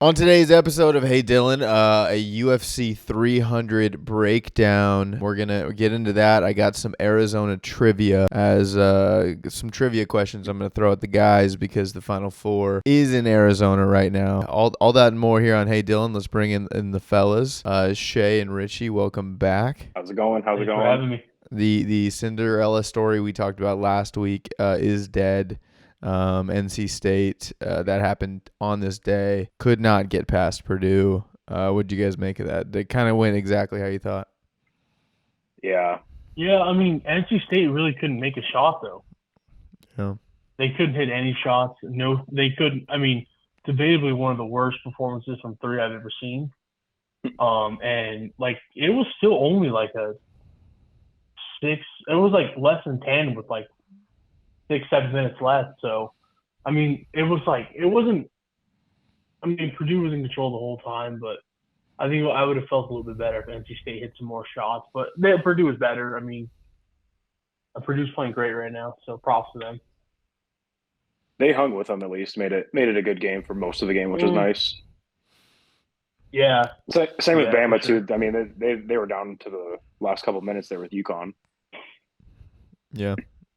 On today's episode of Hey Dylan, a UFC 300 breakdown. We're going to get into that. I got some Arizona trivia as some trivia questions I'm going to throw at the guys because the Final Four is in Arizona right now. All that and more here on Hey Dylan. Let's bring in the fellas. Shay and Richie, welcome back. How's it going? Thanks for having me. The Cinderella story we talked about last week is dead. NC State, that happened on this day, could not get past Purdue. What'd you guys make of that? They kind of went exactly how you thought. Yeah. Yeah, I mean, NC State really couldn't make a shot, though. Yeah. They couldn't hit any shots. No, they couldn't. I mean, debatably one of the worst performances from three I've ever seen. And, like, it was still only like a 6. It was, like, less than 10 with, like, 6-7 minutes left. So, I mean, it wasn't. I mean, Purdue was in control the whole time, but I think I would have felt a little bit better if NC State hit some more shots. But Purdue was better. I mean, Purdue's playing great right now, so props to them. They hung with them at least. Made it a good game for most of the game, which was nice. Yeah. Same with Bama too. I mean, they were down to the last couple of minutes there with UConn. Yeah.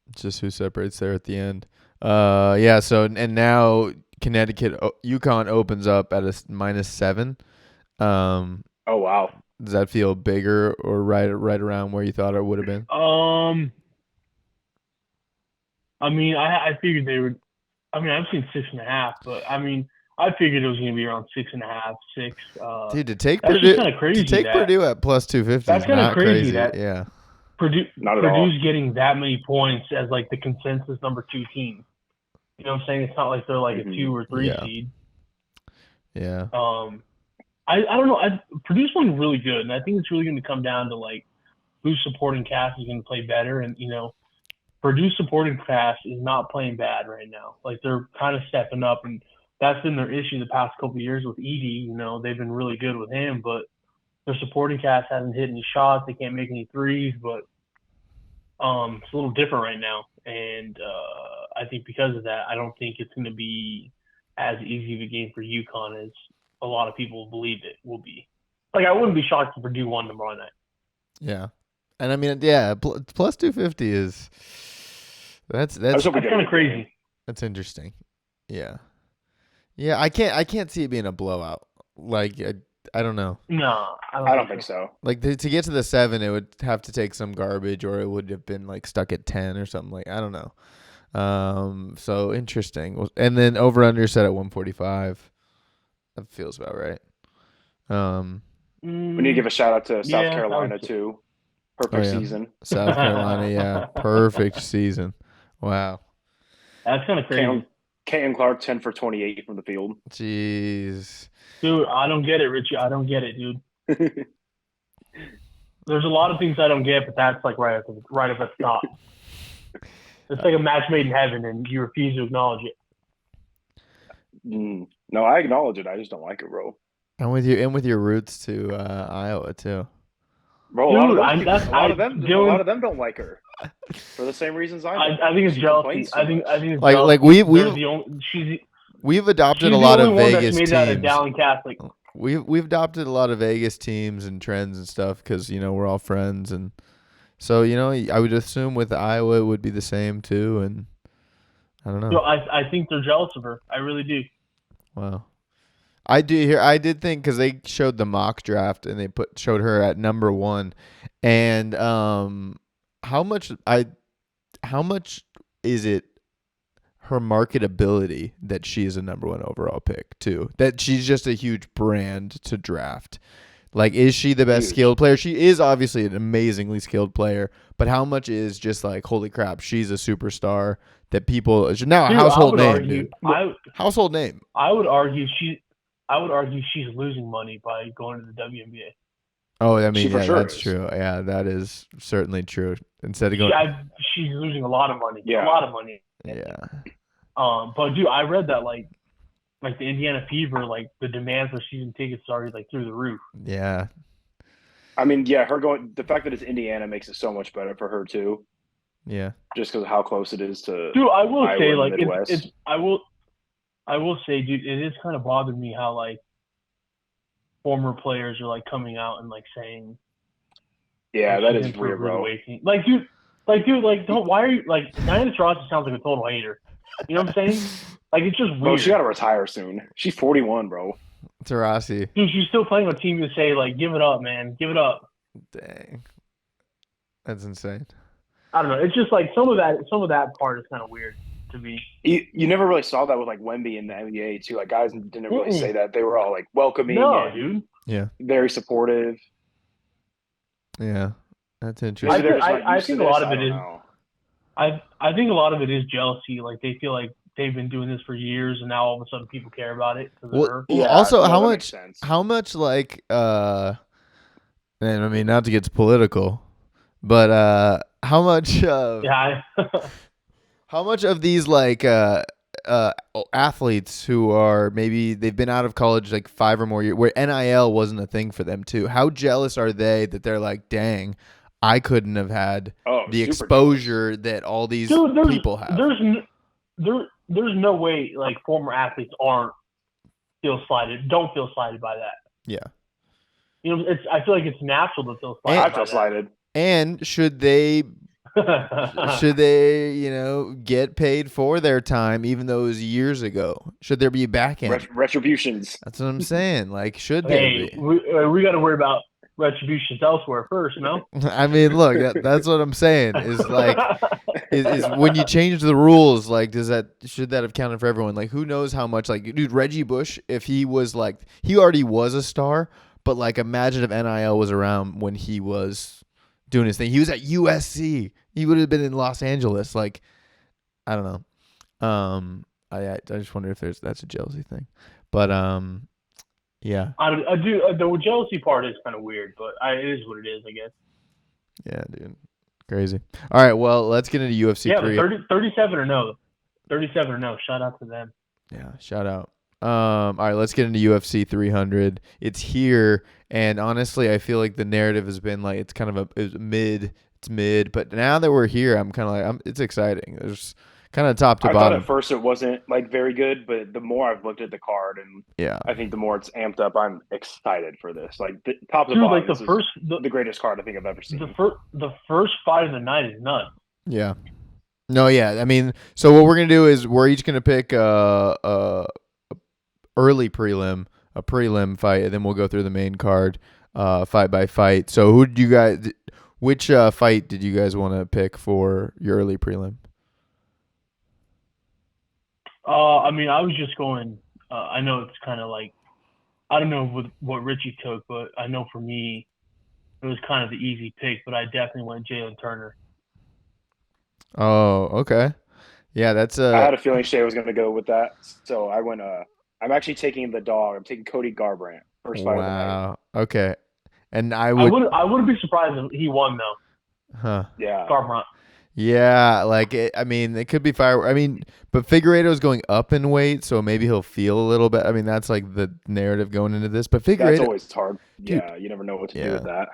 It's just who separates there at the end. Yeah. So and now Connecticut, UConn opens up at a -7. Oh wow. Does that feel bigger or right around where you thought it would have been? I mean, I figured they would. I mean, I've seen 6.5, but I mean, I figured it was going to be around 6.5, 6. Dude, to take that's Purdue, kind of crazy. Purdue at +250. That's kind of crazy. That yeah. Purdue's getting that many points as like the consensus number 2 team. You know what I'm saying? It's not like they're like a 2 or 3 seed. Yeah. I don't know. Purdue's playing really good, and I think it's really going to come down to like whose supporting cast is going to play better. And Purdue's supporting cast is not playing bad right now. Like they're kind of stepping up, and that's been their issue the past couple of years with Edey. They've been really good with him, but their supporting cast hasn't hit any shots. They can't make any threes, but it's a little different right now. And I think because of that, I don't think it's going to be as easy of a game for UConn as a lot of people believe it will be. Like, I wouldn't be shocked if Purdue won tomorrow night. Yeah. And I mean, yeah, plus 250 is that's kind of crazy. That's interesting. Yeah. Yeah, I can't see it being a blowout. Like I don't know. No, I don't think so. Like to get to the 7, it would have to take some garbage, or it would have been like stuck at 10 or something. Like I don't know. So interesting. And then over under set at 145. That feels about right. We need to give a shout out to South Carolina too. Perfect season. South Carolina, yeah, perfect season. Wow, that's kind of crazy. Caitlin Clark 10 for 28 from the field. Jeez. Dude, I don't get it, Richie. I don't get it, dude. There's a lot of things I don't get, but that's like right up at the top. It's like a match made in heaven, and you refuse to acknowledge it. No, I acknowledge it. I just don't like it, bro. And with your roots to Iowa too. Bro, a lot of them don't like her for the same reasons I do. I think it's jealousy. I think it's like we've adopted a lot of Vegas teams. Catholic. We've adopted a lot of Vegas teams and trends and stuff because we're all friends, and so I would assume with Iowa it would be the same too, and I don't know. So I think they're jealous of her. I really do. Wow. I did think because they showed the mock draft and they showed her at number 1, and how much is it her marketability that she is a number 1 overall pick too? That she's just a huge brand to draft. Like, is she the best skilled player? She is obviously an amazingly skilled player, but how much is just like, holy crap, she's a superstar that people now a household name. Household name. I would argue she's losing money by going to the WNBA. Oh, I mean, yeah, that's true. Yeah, that is certainly true. Instead of going, she's losing a lot of money. Yeah. A lot of money. Yeah. But dude, I read that like the Indiana Fever, like the demand for season tickets started like through the roof. Yeah. I mean, yeah, the fact that it's Indiana makes it so much better for her too. Yeah. Just because of how close it is to. Dude, I will say like it's I will say, dude, it is kind of bothering me how like former players are like coming out and like saying, yeah, like, that she's is in for a weird, rude bro. awakening. Don't. Why are you like? Diana Taurasi sounds like a total hater. You know what I'm saying? Like it's just weird. Bro, she got to retire soon. She's 41, bro. Taurasi. Dude, she's still playing on Team USA. Like, give it up, man. Give it up. Dang. That's insane. I don't know. It's just like some of that part is kind of weird to me. You never really saw that with like Wemby in the NBA too. Like guys didn't really say that. They were all like welcoming. No, and dude. Yeah. Very supportive. Yeah. That's interesting. I think a lot of it is. Know. I think a lot of it is jealousy. Like they feel like they've been doing this for years, and now all of a sudden people care about it. Yeah. Also, how much like and I mean not to get political, but how much how much of these like athletes who are maybe they've been out of college like 5 or more years where NIL wasn't a thing for them too, how jealous are they that they're like, dang, I couldn't have had the exposure that all these people have? There's no way like former athletes don't feel slighted by that. Yeah. You know, I feel like it's natural to feel slighted. I feel slighted. And should they, you know, get paid for their time, even though it was years ago? Should there be back end retributions? That's what I'm saying. Like, should there be? We got to worry about retributions elsewhere first, no? I mean, look, that's what I'm saying. Is like, is when you change the rules, like, should that have counted for everyone? Like, who knows how much? Like, dude, Reggie Bush, if he was like, he already was a star, but like, imagine if NIL was around when he was doing his thing. He was at USC. He would have been in Los Angeles. Like, I don't know. I just wonder if that's a jealousy thing, but yeah. I do. The jealousy part is kind of weird, but it is what it is, I guess. Yeah, dude. Crazy. All right, well, let's get into UFC 3. 37 or no. 37 or no. Shout out to them. Yeah, shout out. All right, let's get into UFC 300. It's here, and honestly, I feel like the narrative has been like it's kind of it's mid, but now that we're here, I'm kind of like it's exciting. There's kind of top to bottom. I thought at first it wasn't like very good, but the more I've looked at the card, and I think the more it's amped up. I'm excited for this. Like top to bottom, like the greatest card I think I've ever seen. The first fight of the night is nuts. Yeah. No, yeah. I mean, so what we're gonna do is we're each gonna pick early prelim, a prelim fight, and then we'll go through the main card, fight by fight. So which fight did you guys want to pick for your early prelim? I mean, I was just going. I know it's kind of like, I don't know what Richie took, but I know for me, it was kind of the easy pick. But I definitely went Jalen Turner. Oh, okay. Yeah, that's. I had a feeling Shay was going to go with that, so I went. I'm actually taking the dog. I'm taking Cody Garbrandt first fight of the night. Wow. Okay. And I wouldn't be surprised if he won though. Huh. Yeah. Garbrandt. Yeah, like I mean, it could be fire. I mean, but Figueiredo's going up in weight, so maybe he'll feel a little bit. I mean, that's like the narrative going into this. But Figueiredo, that's always hard. Dude, yeah, you never know what to do with that.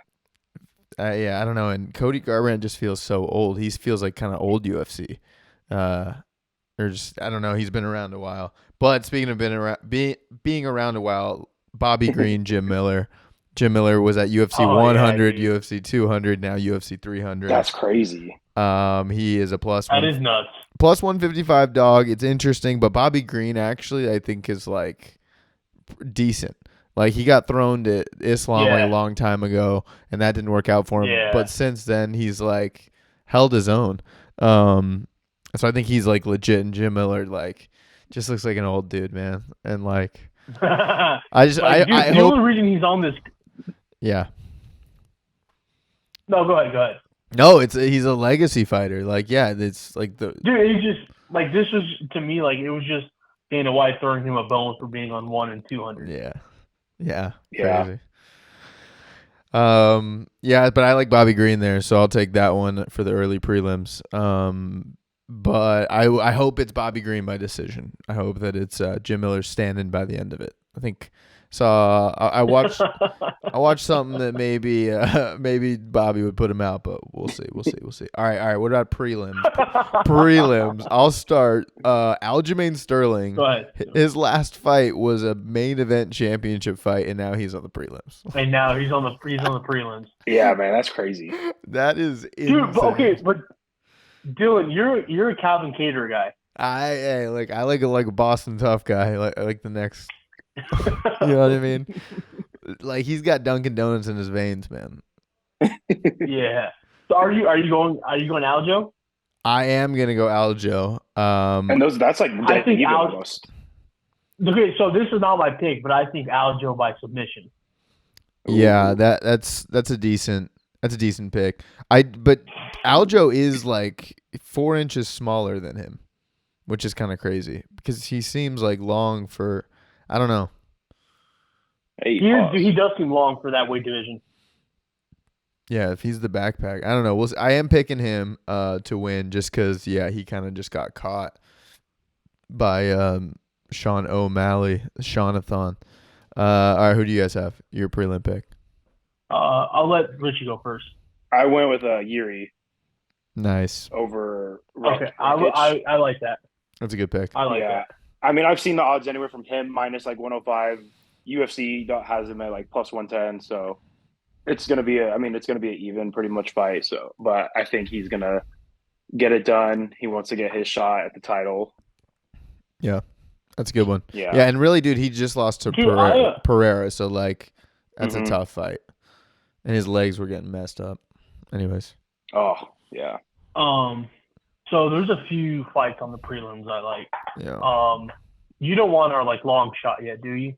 Yeah, I don't know. And Cody Garbrandt just feels so old. He feels like kind of old UFC. Or just I don't know. He's been around a while. But speaking of being around a while, Bobby Green, Jim Miller. Jim Miller was at UFC 100, UFC 200, now UFC 300. That's crazy. He is a that is nuts. Plus 155 dog. It's interesting, but Bobby Green actually I think is like decent. Like he got thrown to Islam like a long time ago, and that didn't work out for him. Yeah. But since then, he's like held his own. So I think he's like legit. And Jim Miller like just looks like an old dude, man. And like I hope the only reason he's on this. Yeah. No, go ahead. No, he's a legacy fighter. Like, yeah, it's like dude. He just like this was to me like it was just Dana White throwing him a bone for being on 1 and 200. Yeah. Crazy. Yeah, but I like Bobby Green there, so I'll take that one for the early prelims. But I hope it's Bobby Green by decision. I hope that it's Jim Miller standing by the end of it. I think So I watched something that maybe Bobby would put him out, but we'll see. All right. What about prelims? Prelims. I'll start. Aljamain Sterling. Go ahead. His last fight was a main event championship fight, and now he's on the prelims. And now he's on the prelims. Yeah, man, that's crazy. That is insane. Dude, but Dylan, you're a Calvin Kattar guy. I like a Boston Tough guy, like the next. You know what I mean? Like he's got Dunkin' Donuts in his veins, man. Yeah. So are you going Aljo? I am gonna go Aljo. And that's like I think almost. Okay, so this is not my pick, but I think Aljo by submission. Yeah, that's a decent pick. But Aljo is like 4 inches smaller than him, which is kind of crazy because he seems like long for. I don't know. He does seem long for that weight division. Yeah, if he's the backpack, I don't know. I am picking him to win just because, he kind of just got caught by Sean O'Malley, Xiaonan. All right, who do you guys have? Your prelim pick. I'll let Richie go first. I went with Yuri. Nice. Over. Okay, I like that. That's a good pick. I like that. I mean, I've seen the odds anywhere from him minus like 105. UFC has him at like plus 110. So it's gonna be an even pretty much fight. So, but I think he's gonna get it done. He wants to get his shot at the title. Yeah, that's a good one. Yeah, and really, dude, he just lost to Pereira. So like, that's a tough fight, and his legs were getting messed up. Anyways. Oh yeah. So there's a few fights on the prelims I like. Yeah. You don't want our like long shot yet, do you?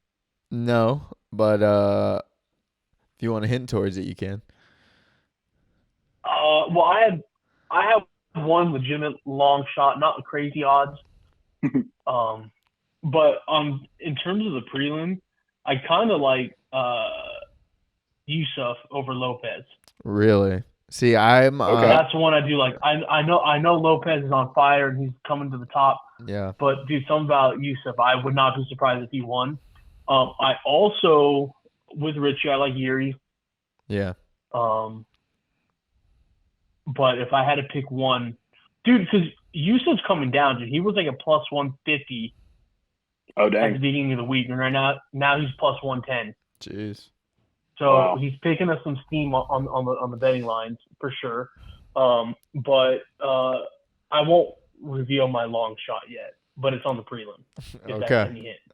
No, but if you want to hint towards it, you can. Well, I have one legitimate long shot, not crazy odds. But in terms of the prelim, I kind of like Yusuf over Lopez. Really? See, I'm okay. That's the one I do like. I know Lopez is on fire and he's coming to the top. Yeah. But dude, something about Yusuf, I would not be surprised if he won. I also with Richie, I like Yuri. Yeah. But if I had to pick one, dude, because Yusuf's coming down, dude. He was like a plus 150. Oh dang! At the beginning of the week, and right now he's plus 110. Jeez. So he's picking up some steam on the betting lines for sure. But I won't reveal my long shot yet, but it's on the prelim.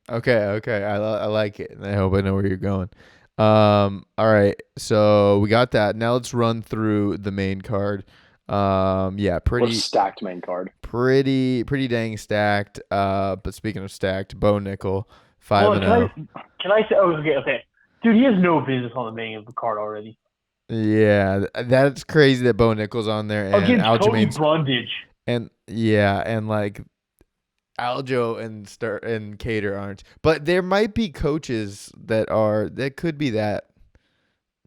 Okay. I like it, and I hope I know where you're going. All right, so we got that. Now let's run through the main card. Pretty stacked main card. Pretty dang stacked. But speaking of stacked, Bo Nickal 5-0. Can I say? Oh, okay. Dude, he has no business on the main of the card already. Yeah, that's crazy that Bo Nickal's on there and Aljamain's Brundage. And like Aljo and Kattar aren't. But there might be coaches that could be that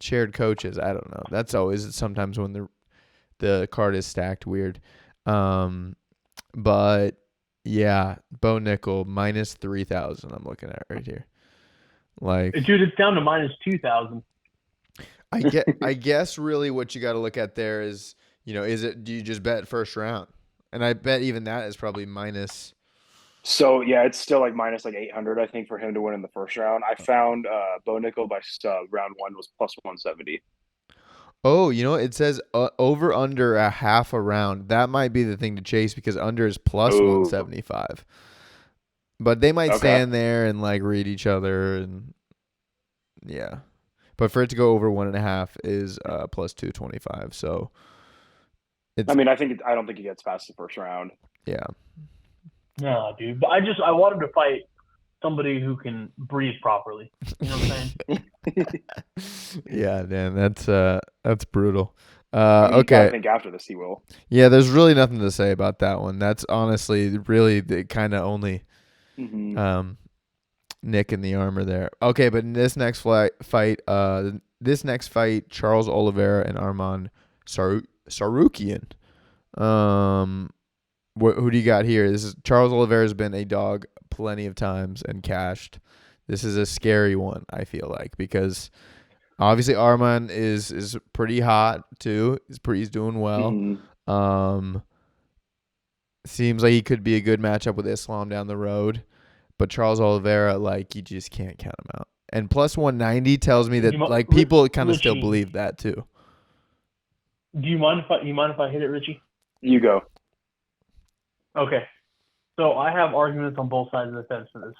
shared coaches. I don't know. That's always sometimes when the card is stacked weird. But yeah, Bo Nickal minus 3,000. I'm looking at right here. Like, dude, it's down to minus 2,000. I guess really what you got to look at there is, do you just bet first round? And I bet even that is probably minus. So yeah, it's still like minus like 800, I think, for him to win in the first round. I found Bo Nickal by round one was plus 170. Oh, it says over under a half a round. That might be the thing to chase because under is plus 175. But they might stand there and like read each other and yeah. But for it to go over 1.5 is plus 225. So I mean, I don't think he gets past the first round. Yeah. No, dude. But I wanted to fight somebody who can breathe properly. You know what I'm saying? Yeah, man, that's brutal. Okay. I think after this he will. Yeah, there's really nothing to say about that one. That's honestly really the kind of only Nick in the armor there. Okay, but in this next fight, Charles Oliveira and Arman Tsarukyan. Who do you got here? This is Charles Oliveira's been a dog plenty of times and cashed. This is a scary one, I feel like, because obviously Arman is pretty hot too. He's doing well. Mm-hmm. Seems like he could be a good matchup with Islam down the road, but Charles Oliveira, like, you just can't count him out. And plus 190 tells me that like people kind of still believe that too. Do you mind if I hit it, Richie? You go. Okay. So I have arguments on both sides of the fence for this.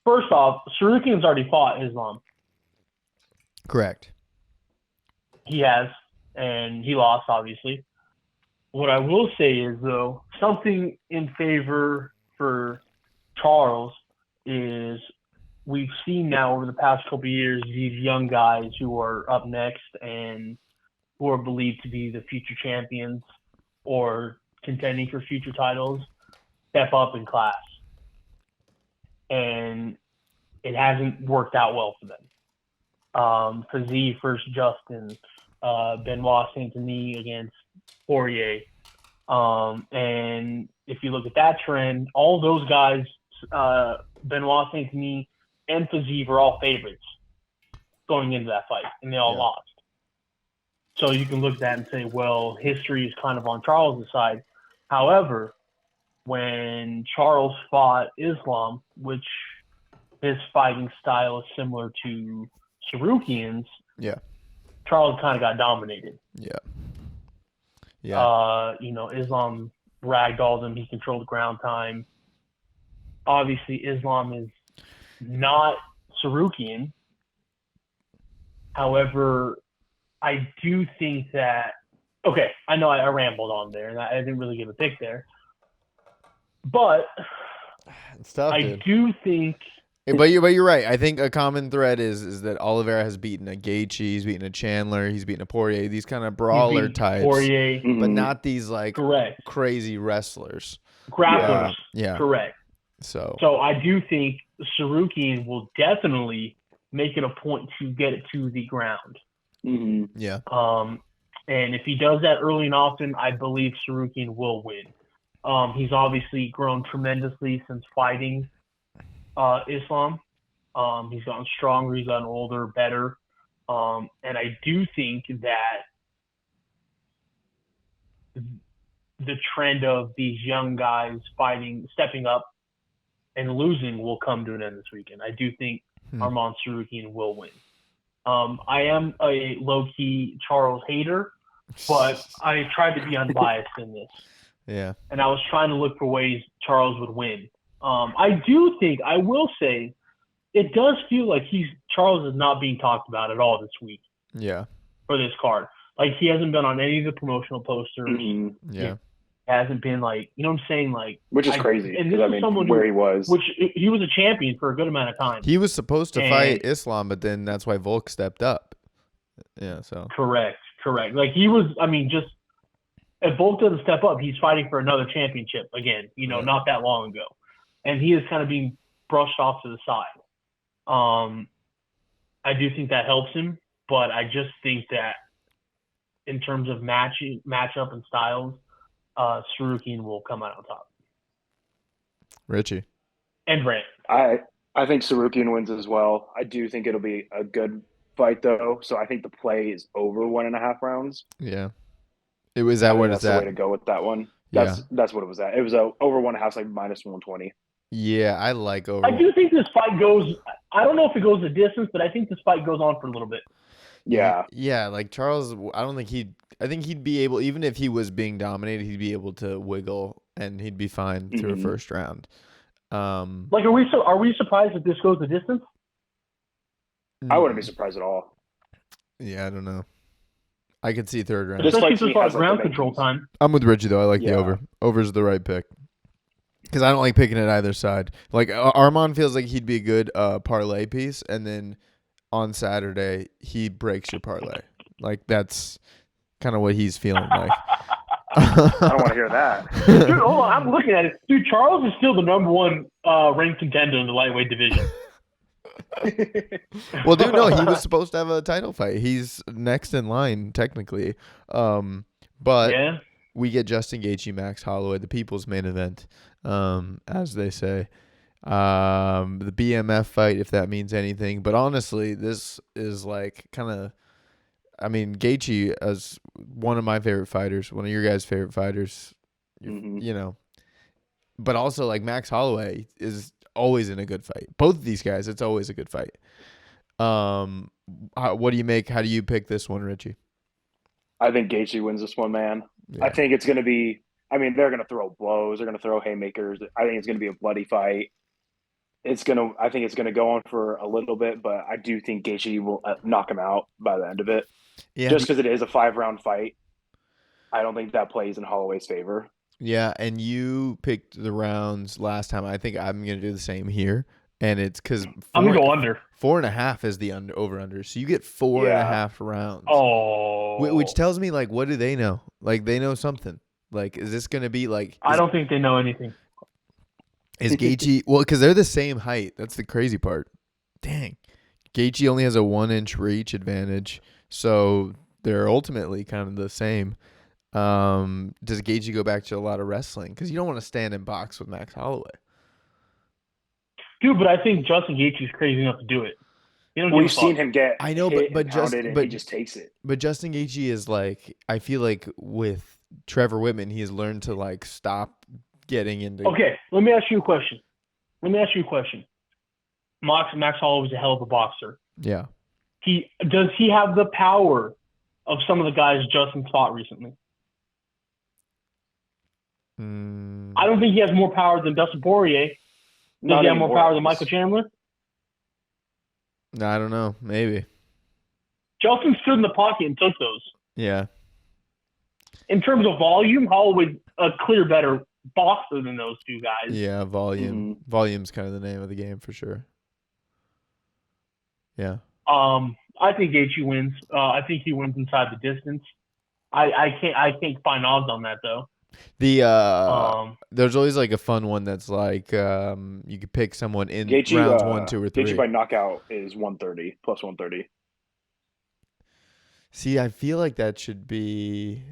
First off, Tsarukyan's already fought Islam. Correct. He has, and he lost, obviously. What I will say is, though, something in favor for Charles is we've seen now over the past couple of years these young guys who are up next and who are believed to be the future champions or contending for future titles step up in class. And it hasn't worked out well for them. Fizzy versus Justin, Benoit Saint-Denis against Poirier. And if you look at that trend, all those guys, Benoit Saint-Denis and Fizzy were all favorites going into that fight, and they all lost. So you can look at that and say, well, history is kind of on Charles' side. However, when Charles fought Islam, which his fighting style is similar to Tsarukyan's, Charles kind of got dominated. Islam ragdolled him. He controlled ground time. Obviously, Islam is not Tsarukyan. However, I do think that – okay, I know I rambled on there, and I didn't really give a pick there. But it's tough, I do think – But you're right. I think a common thread is that Oliveira has beaten a Gaethje, he's beaten a Chandler, he's beaten a Poirier, these kind of brawler types, Poirier, but not these like crazy wrestlers. Grapplers. Yeah. Correct. So I do think Tsarukyan will definitely make it a point to get it to the ground. Mm-hmm. Yeah. And if he does that early and often, I believe Tsarukyan will win. He's obviously grown tremendously since fighting Islam. He's gotten stronger, he's gotten older, better. And I do think that the trend of these young guys stepping up and losing will come to an end this weekend. I do think Arman Tsarukyan will win. I am a low-key Charles hater, but I tried to be unbiased in this. Yeah. And I was trying to look for ways Charles would win. I do think, I will say, it does feel like Charles is not being talked about at all this week. Yeah. For this card. Like, he hasn't been on any of the promotional posters. Mm-hmm. Yeah. He hasn't been, like, you know what I'm saying? Like, which is crazy. And this is someone where he was. Which he was a champion for a good amount of time. He was supposed to fight Islam, but then that's why Volk stepped up. Yeah, so. Correct. Like, he was, if Volk doesn't step up, he's fighting for another championship again, not that long ago. And he is kind of being brushed off to the side. I do think that helps him, but I just think that in terms of matchup and styles, Tsarukyan will come out on top. Richie. And Brant. I think Tsarukyan wins as well. I do think it'll be a good fight, though. So I think the play is over 1.5 rounds. Yeah. It was that what it's at. That's the way to go with that one. That's what it was at. It was over 1.5, like minus 120. Yeah, I like over. I do think this fight goes. I don't know if it goes the distance, but I think this fight goes on for a little bit. Yeah. Yeah, like Charles, I think he'd be able, even if he was being dominated, he'd be able to wiggle and he'd be fine through a first round. Like, are we surprised that this goes the distance? I wouldn't be surprised at all. Yeah, I don't know. I could see third round. Especially as far as ground control time. I'm with Richie, though. I like the over. Over's the right pick. Because I don't like picking at either side. Like, Arman feels like he'd be a good parlay piece, and then on Saturday, he breaks your parlay. Like, that's kind of what he's feeling like. I don't want to hear that. Dude, hold on. I'm looking at it. Dude, Charles is still the number one ranked contender in the lightweight division. Well, dude, no, he was supposed to have a title fight. He's next in line, technically. But we get Justin Gaethje, Max Holloway, the people's main event, as they say. The BMF fight, if that means anything. But honestly, this is like kind of. I mean, Gaethje is one of my favorite fighters, one of your guys' favorite fighters. You know, but also like Max Holloway is always in a good fight. Both of these guys, it's always a good fight. What do you make? How do you pick this one, Richie? I think Gaethje wins this one, man. Yeah. I think it's going to be. I mean, they're going to throw blows. They're going to throw haymakers. I think it's going to be a bloody fight. I think it's going to go on for a little bit, but I do think Gaethje will knock him out by the end of it. Yeah. Just because it is a 5-round fight, I don't think that plays in Holloway's favor. Yeah, and you picked the rounds last time. I think I'm going to do the same here. And it's because I'm going to go under. 4.5 is the over-under. So you get 4.5 rounds. Oh. Which tells me, like, what do they know? Like, they know something. Like, is this going to be like... I don't think they know anything. Is Gaethje... Well, because they're the same height. That's the crazy part. Dang. Gaethje only has a 1-inch reach advantage. So they're ultimately kind of the same. Does Gaethje go back to a lot of wrestling? Because you don't want to stand and box with Max Holloway. Dude, but I think Justin Gaethje is crazy enough to do it. We've seen him get I know, hit but and pounded, and he just takes it. But Justin Gaethje is like, I feel like with Trevor Whitman, he has learned to like stop getting into. Okay, let me ask you a question. Max Holloway is a hell of a boxer. Yeah. Does he have the power of some of the guys Justin fought recently? I don't think he has more power than Dustin Poirier. Does he have more power than Michael Chandler? No, I don't know. Maybe. Justin stood in the pocket and took those. Yeah. In terms of volume, Holloway's a clear better boxer than those two guys. Yeah, volume. Mm-hmm. Volume's kind of the name of the game for sure. Yeah. I think Gaethje wins. I think he wins inside the distance. I can't find odds on that though. There's always like a fun one that's like you could pick someone in Gaethje, rounds 1, 2, or 3. Gaethje by knockout is 130 plus 130. See, I feel like that should be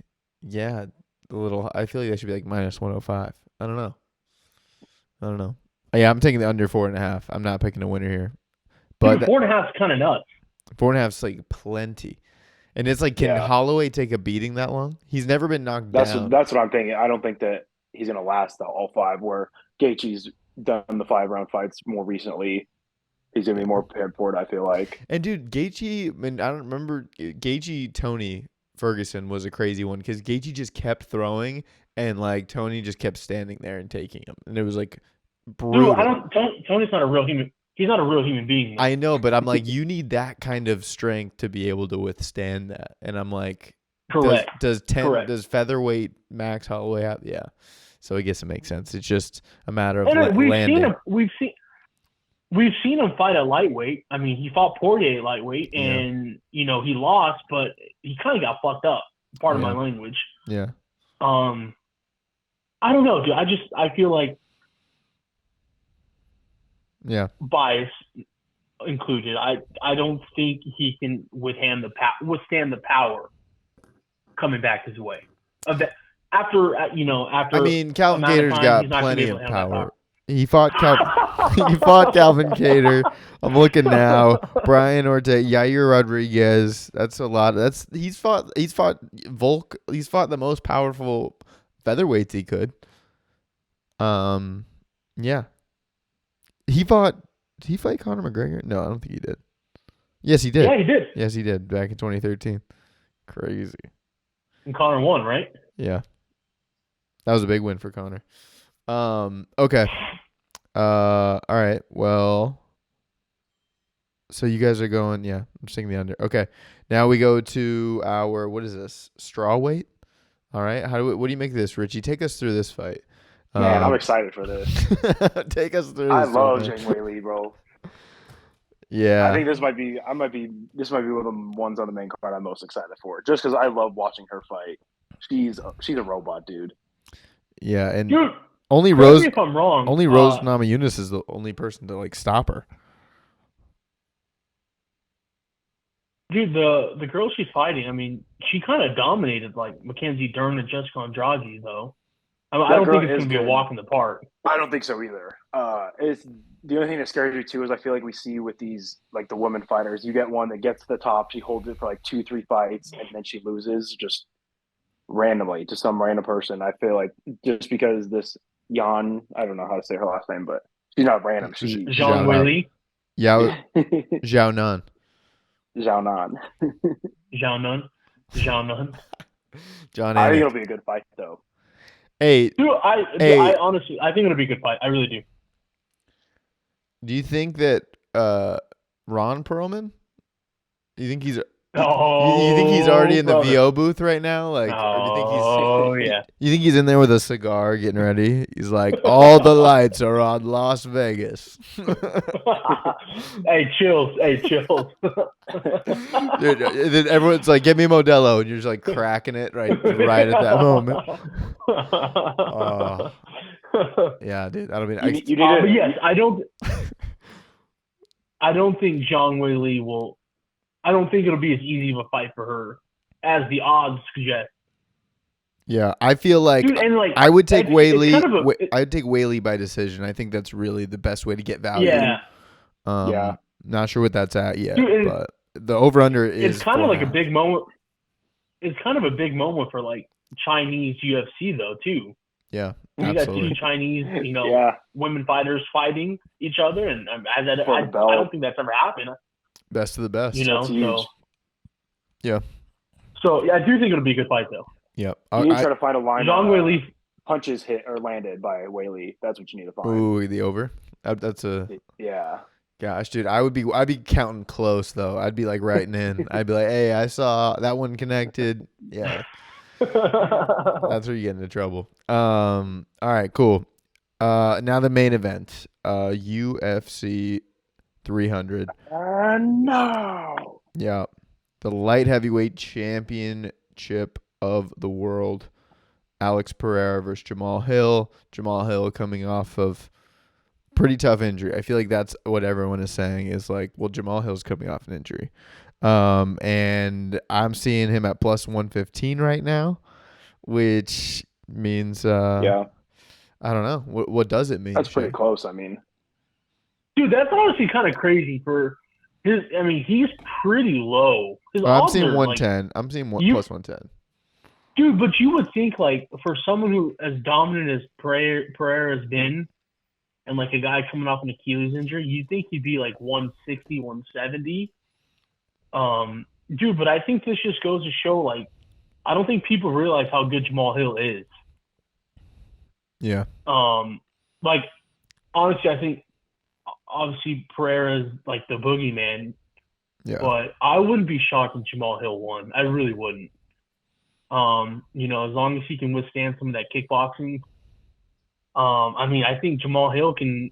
a little. I feel like that should be like minus 105. I don't know. Yeah, I'm taking the under 4.5. I'm not picking a winner here. But 4.5 is kind of nuts. 4.5 is like plenty. And it's like, can Holloway take a beating that long? He's never been knocked down. That's what I'm thinking. I don't think that he's going to last all 5, where Gaethje's done the 5-round fights more recently. He's going to be more prepared for it, I feel like. And, dude, Gaethje, I mean, I don't remember. Gaethje, Tony Ferguson was a crazy one because Gaethje just kept throwing and, like, Tony just kept standing there and taking him. And it was, like, brutal. Dude, Tony's not a real human. He's not a real human being. I know, but I'm like, you need that kind of strength to be able to withstand that. And I'm like, correct. Does featherweight Max Holloway have? Yeah. So I guess it makes sense. It's just a matter of landing. We've seen him fight at lightweight. I mean, he fought Poirier at lightweight, and he lost, but he kind of got fucked up. Pardon my language. Yeah. I don't know, dude. I feel like. Yeah. Bias included. I don't think he can withstand the power coming back his way. After. I mean, Calvin Kattar's got plenty of power. He fought Calvin Kattar. I'm looking now. Brian Ortega, Yair Rodriguez. That's a lot. He's fought Volk. He's fought the most powerful featherweights he could. Yeah. Did he fight Conor McGregor? No, I don't think he did. Yes, he did. Yeah, he did. Yes, he did back in 2013. Crazy. And Conor won, right? Yeah. That was a big win for Conor. Okay. All right. Well, so you guys are going, I'm just taking the under. Okay. Now we go to our, what is this? Straw weight? All right. What do you make of this, Richie? Take us through this fight. Man, I'm excited for this. Take us through. I love Zhang Weili, bro. Yeah, I think this might be one of the ones on the main card I'm most excited for, just because I love watching her fight. She's a robot, dude. Yeah, and dude, only Rose. If I'm wrong, only Rose Namajunas is the only person to like stop her. Dude, the girl she's fighting, I mean, she kind of dominated like Mackenzie Dern and Jessica Andrade, though. I That don't girl think it's is going to be a good. walk in the park. I don't think so either. It's the only thing that scares me too is I feel like we see with these like the women fighters, you get one that gets to the top, she holds it for like 2-3 fights, and then she loses just randomly to some random person. I feel like just because this Jan, I don't know how to say her last name, but she's not random. She's Zhang Weili, Yao Xiaonan. Xiaonan. Xiaonan. John I think Anik. it'll be a good fight though. Hey, Dude, Hey. I honestly, I think it'll be a good fight. I really do. do you think that Ron Perlman? Do you think he's Oh, you think he's already in the brother. VO booth right now? Like, or do you think he's Oh, yeah. you think he's in there with a cigar getting ready? He's like, all the lights are on Las Vegas. Hey, chills. Dude, then everyone's like, "Give me Modelo," and you're just like cracking it right at that moment. Yeah, dude. I don't mean. You need But yes, I don't think Zhang Weili will. I don't think it'll be as easy of a fight for her as the odds suggest. Yeah, I feel like, Dude, and like I would take it's Weili. kind of I'd take Weili by decision. I think that's really the best way to get value. yeah. Yeah. Not sure what that's at yet, Dude, but the over under is. It's kind of like a 4.5. big moment. It's kind of a big moment for like Chinese UFC though too. Yeah, You got absolutely. two Chinese, Yeah. women fighters fighting each other, and I For the belt. don't think that's ever happened. Best of the best. That's huge. So Yeah. So yeah, I do think it'll be a good fight though. Yep. You need to try to find a line Zhang on Weili. punches hit or landed by Weili. That's what you need to find. Ooh, the over. That's a. Yeah. Gosh, dude, I'd be counting close though. I'd be like writing in. I'd be like, hey, I saw that one connected. Yeah, that's where you get into trouble. All right, cool. Now the main event, UFC 300. No. Yeah, the light heavyweight championship of the world. Alex Pereira versus Jamal Hill. Jamal Hill coming off of pretty tough injury. I feel like that's what everyone is saying is like, well, Jamal Hill's coming off an injury. And I'm seeing him at plus 115 right now, which means, Yeah. I don't know. What does it mean? That's pretty Shay? close. I mean, Dude, that's honestly kind of crazy for his. I mean, he's pretty low. His I'm odds seeing are, 110. I'm seeing plus 110. Dude, but you would think like for someone who as dominant as Pereira has been, and like a guy coming off an Achilles injury, you'd think he'd be like 160, 170. Dude, but I think this just goes to show like I don't think people realize how good Jamal Hill is. Yeah. Like honestly, I think obviously Pereira's like the boogeyman. Yeah. But I wouldn't be shocked if Jamal Hill won. I really wouldn't. As long as he can withstand some of that kickboxing. I mean, I think Jamal Hill can,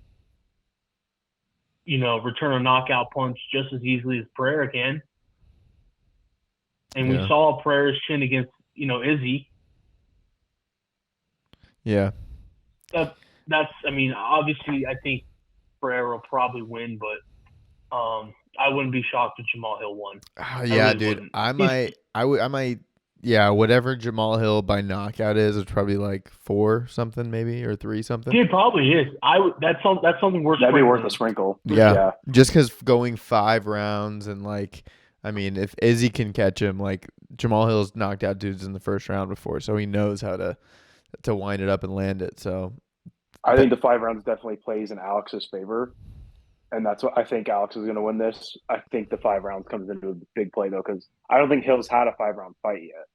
return a knockout punch just as easily as Pereira can. And we saw Pereira's chin against, Izzy. Yeah. Obviously, I think Pereira will probably win, but I wouldn't be shocked if Jamal Hill won. Yeah, really dude. wouldn't. I might. Yeah, whatever Jamal Hill by knockout is, it's probably like 4 something maybe or 3 something. It probably is. That's something worth. That'd be worth a sprinkle. Yeah. Just because going 5 rounds and like, I mean, if Izzy can catch him, like Jamal Hill's knocked out dudes in the first round before, so he knows how to wind it up and land it. So I think the 5 rounds definitely plays in Alex's favor. And that's what I think Alex is going to win this. I think the 5 rounds comes into a big play, though, because I don't think Hill's had a 5-round fight yet.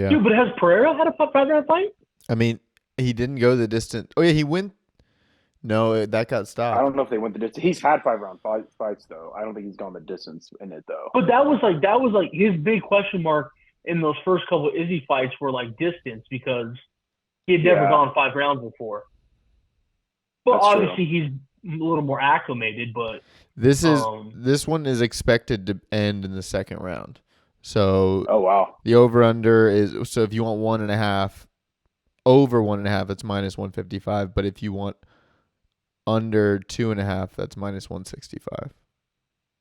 yeah. Dude, but has Pereira had a 5-round fight? I mean, he didn't go the distance. Oh, yeah, he went. No, that got stopped. I don't know if they went the distance. He's had 5-round fights, though. I don't think he's gone the distance in it, though. But that was like his big question mark in those first couple of Izzy fights were like distance because he had never gone 5 rounds before. But That's obviously he's a little more acclimated, but this one is expected to end in the second round. So oh wow, the over under is, so if you want 1.5, over 1.5, it's minus 155. But if you want under 2.5, that's minus 165.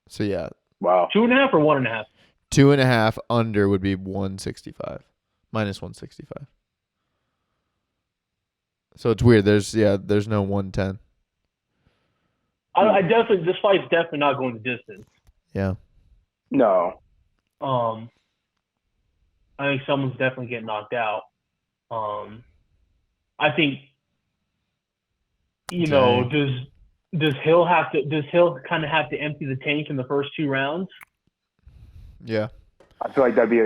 So yeah, wow, 2.5 or 1.5. 2.5 under would be 165, minus 165. So it's weird. There's no 110. I definitely, this fight's definitely not going the distance. Yeah. No. I think someone's definitely getting knocked out. I think, does Hill kind of have to empty the tank in the first 2 rounds? Yeah. I feel like that'd be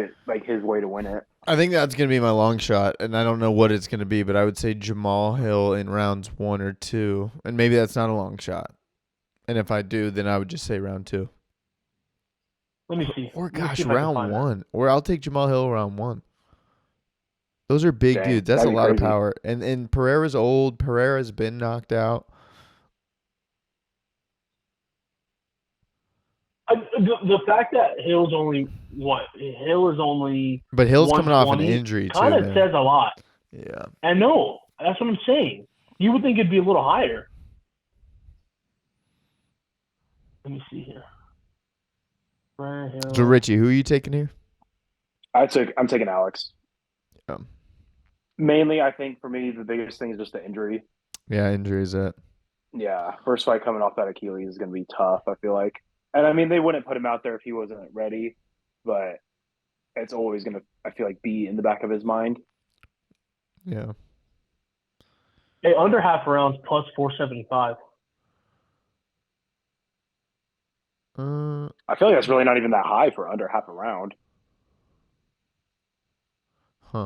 his way to win it. I think that's going to be my long shot, and I don't know what it's going to be, but I would say Jamal Hill in rounds 1 or 2, and maybe that's not a long shot. And if I do, then I would just say round 2. Let me see. Or round 1. Or I'll take Jamal Hill round 1. Those are big dudes. That's a lot of power. And Pereira's old. Pereira's been knocked out. The fact that Hill is only But Hill's coming off an injury too. Kind of says a lot. Yeah. I know. That's what I'm saying. You would think it'd be a little higher. Let me see here. So Richie, who are you taking here? I'm taking Alex. Um, Mainly, I think for me the biggest thing is just the injury. Yeah, injury is it. Yeah, first fight coming off that Achilles is going to be tough. I feel like, and I mean they wouldn't put him out there if he wasn't ready, but it's always going to, I feel like, be in the back of his mind. Yeah. Hey, under half rounds plus 475. I feel like that's really not even that high for under half a round. Huh.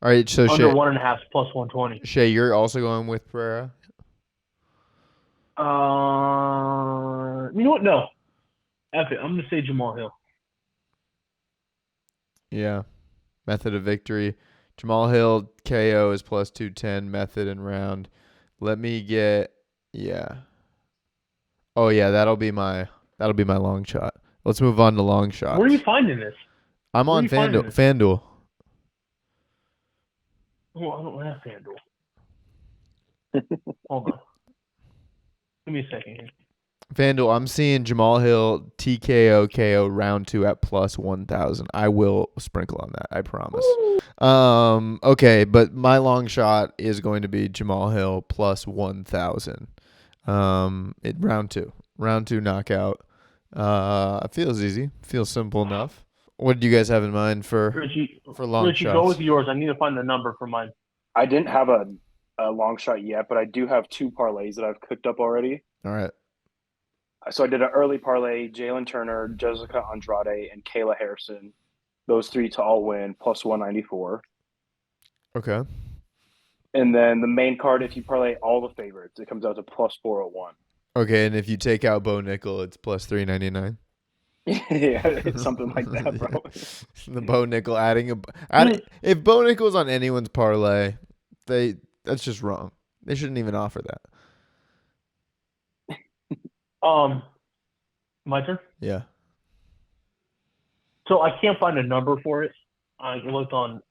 All right, so under Shay, 1.5 plus 120. Shay, you're also going with Pereira? You know what? No. F it. I'm going to say Jamal Hill. Yeah. Method of victory. Jamal Hill KO is plus 210. Method and round. Let me get. Yeah. Oh yeah, that'll be my long shot. Let's move on to long shots. Where are you finding this? I'm on FanDuel. Oh, I don't have FanDuel. Hold on. Give me a second here. FanDuel, I'm seeing Jamal Hill TKO KO round 2 at plus 1,000. I will sprinkle on that. I promise. Okay, but my long shot is going to be Jamal Hill plus 1,000. Round 2 knockout. Feels easy. Feels simple enough. What did you guys have in mind for long Richie, shots? go with yours. I need to find the number for mine. I didn't have a long shot yet, but I do have 2 parlays that I've cooked up already. All right. So I did an early parlay: Jalen Turner, Jessica Andrade, and Kayla Harrison. Those 3 to all win plus 194. Okay. And then the main card, if you parlay all the favorites, it comes out to plus 401. Okay, and if you take out Bo Nickal, it's plus 399. Yeah, it's something like that, bro. The Bo Nickal adding if Bo Nickal's on anyone's parlay, that's just wrong. They shouldn't even offer that. My turn? Yeah. So I can't find a number for it. I looked on.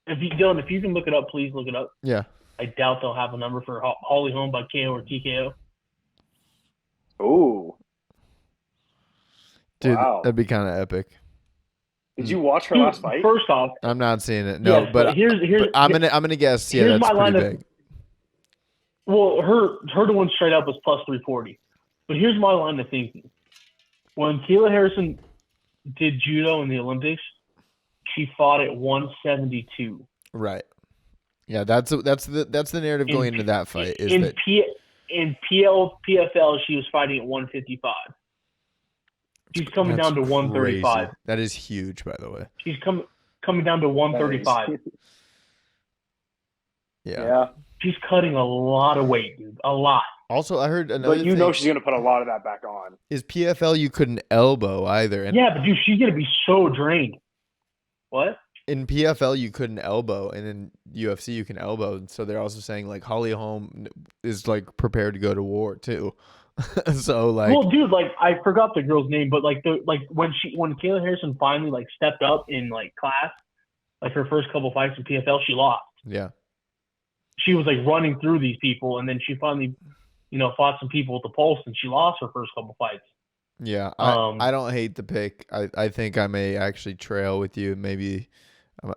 If you can look it up, please look it up. Yeah. I doubt they'll have a number for Holly Holm by KO or TKO. Ooh. Dude, wow. That'd be kind of epic. Did you watch her last fight? First off, I'm not seeing it. No, yes, but here's I'm gonna guess. Yeah, that's pretty big. Well, her one straight up was plus 340. But here's my line of thinking: when Kayla Harrison did judo in the Olympics, she fought at 172. Right. Yeah, that's the narrative going into that fight. In PFL, she was fighting at 155. She's coming down to 135. Crazy. That is huge, by the way. She's coming down to 135. Yeah. She's cutting a lot of weight, dude. A lot. Also, I heard another But you know she's going to put a lot of that back on. Is PFL you couldn't elbow either. And yeah, but dude, she's going to be so drained. What? In PFL, you couldn't elbow, and in UFC, you can elbow. And so they're also saying, like, Holly Holm is, like, prepared to go to war, too. So, like... Well, dude, like, I forgot the girl's name, but, like, when Kayla Harrison finally, like, stepped up in, like, class, like, her first couple fights in PFL, she lost. Yeah. She was, like, running through these people, and then she finally, fought some people with the pulse, and she lost her first couple fights. Yeah, I don't hate the pick. I think I may actually trail with you. Maybe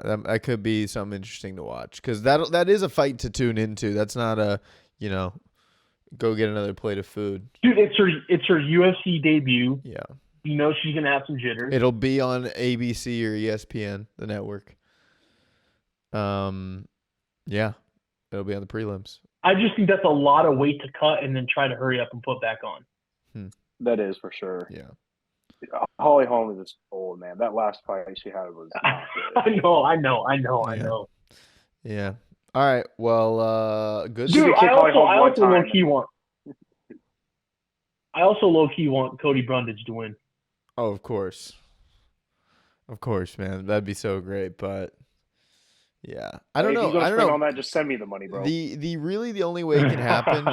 That could be something interesting to watch because that is a fight to tune into. That's not a, go get another plate of food. Dude, it's her UFC debut. Yeah. She's gonna have some jitters. It'll be on ABC or ESPN, the network. Yeah, it'll be on the prelims. I just think that's a lot of weight to cut and then try to hurry up and put back on. That is for sure. Yeah. Holly Holm is old, man. That last fight she had was not good. I know. Yeah. All right. Well, good. Dude, I also low key want Cody Brundage to win. Oh, of course, man. That'd be so great, but yeah, I don't know. I don't know. On that, just send me the money, bro. The only way it can happen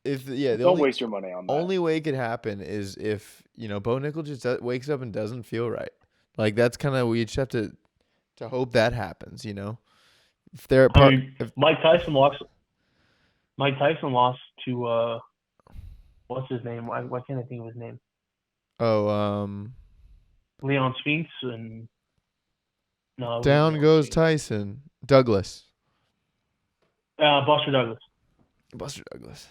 don't waste your money on that. Only way it could happen is if Bo Nickal just wakes up and doesn't feel right. Like that's kind of we just have to hope that happens. If they're Mike Tyson lost to what's his name? Why can't I think of his name? Leon Spinks and no. Down goes Tyson. Douglas. Buster Douglas. Buster Douglas.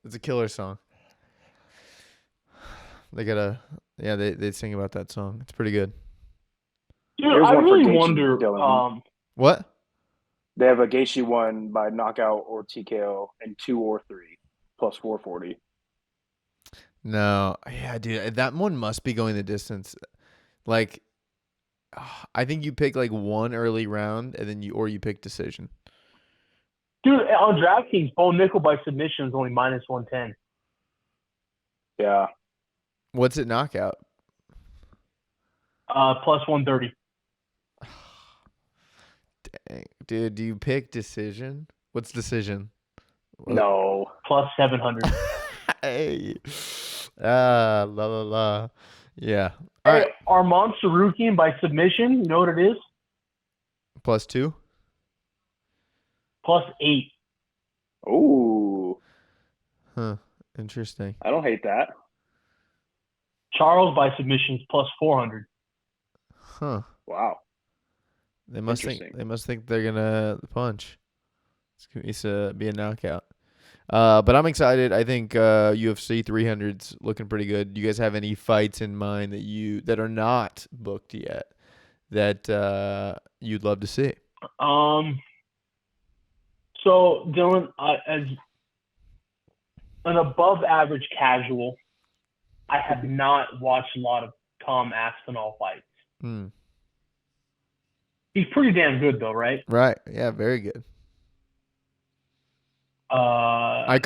It's a killer song. They they sing about that song. It's pretty good. Dude, I really wonder. What? They have a Gaethje one by knockout or TKO and 2 or 3 plus 440. No, yeah, dude, that one must be going the distance. Like, I think you pick like one early round, and then you pick decision. Dude, on DraftKings, Bo Nickal by submission is only minus 110. Yeah. What's it knockout? Plus 130. Dang, dude, do you pick decision? What's decision? No. Plus 700. Hey. La. Yeah. All right. Armand Tsarukyan by submission, you know what it is? Plus 2? Plus 8. Ooh. Huh. Interesting. I don't hate that. Charles by submissions plus 400. Huh. Wow. They must think they're gonna punch. It's gonna be a knockout. But I'm excited. I think UFC 300's looking pretty good. Do you guys have any fights in mind that are not booked yet that you'd love to see? So Dylan, as an above average casual, I have not watched a lot of Tom Aspinall fights. He's pretty damn good though, right? Right. Yeah, very good. I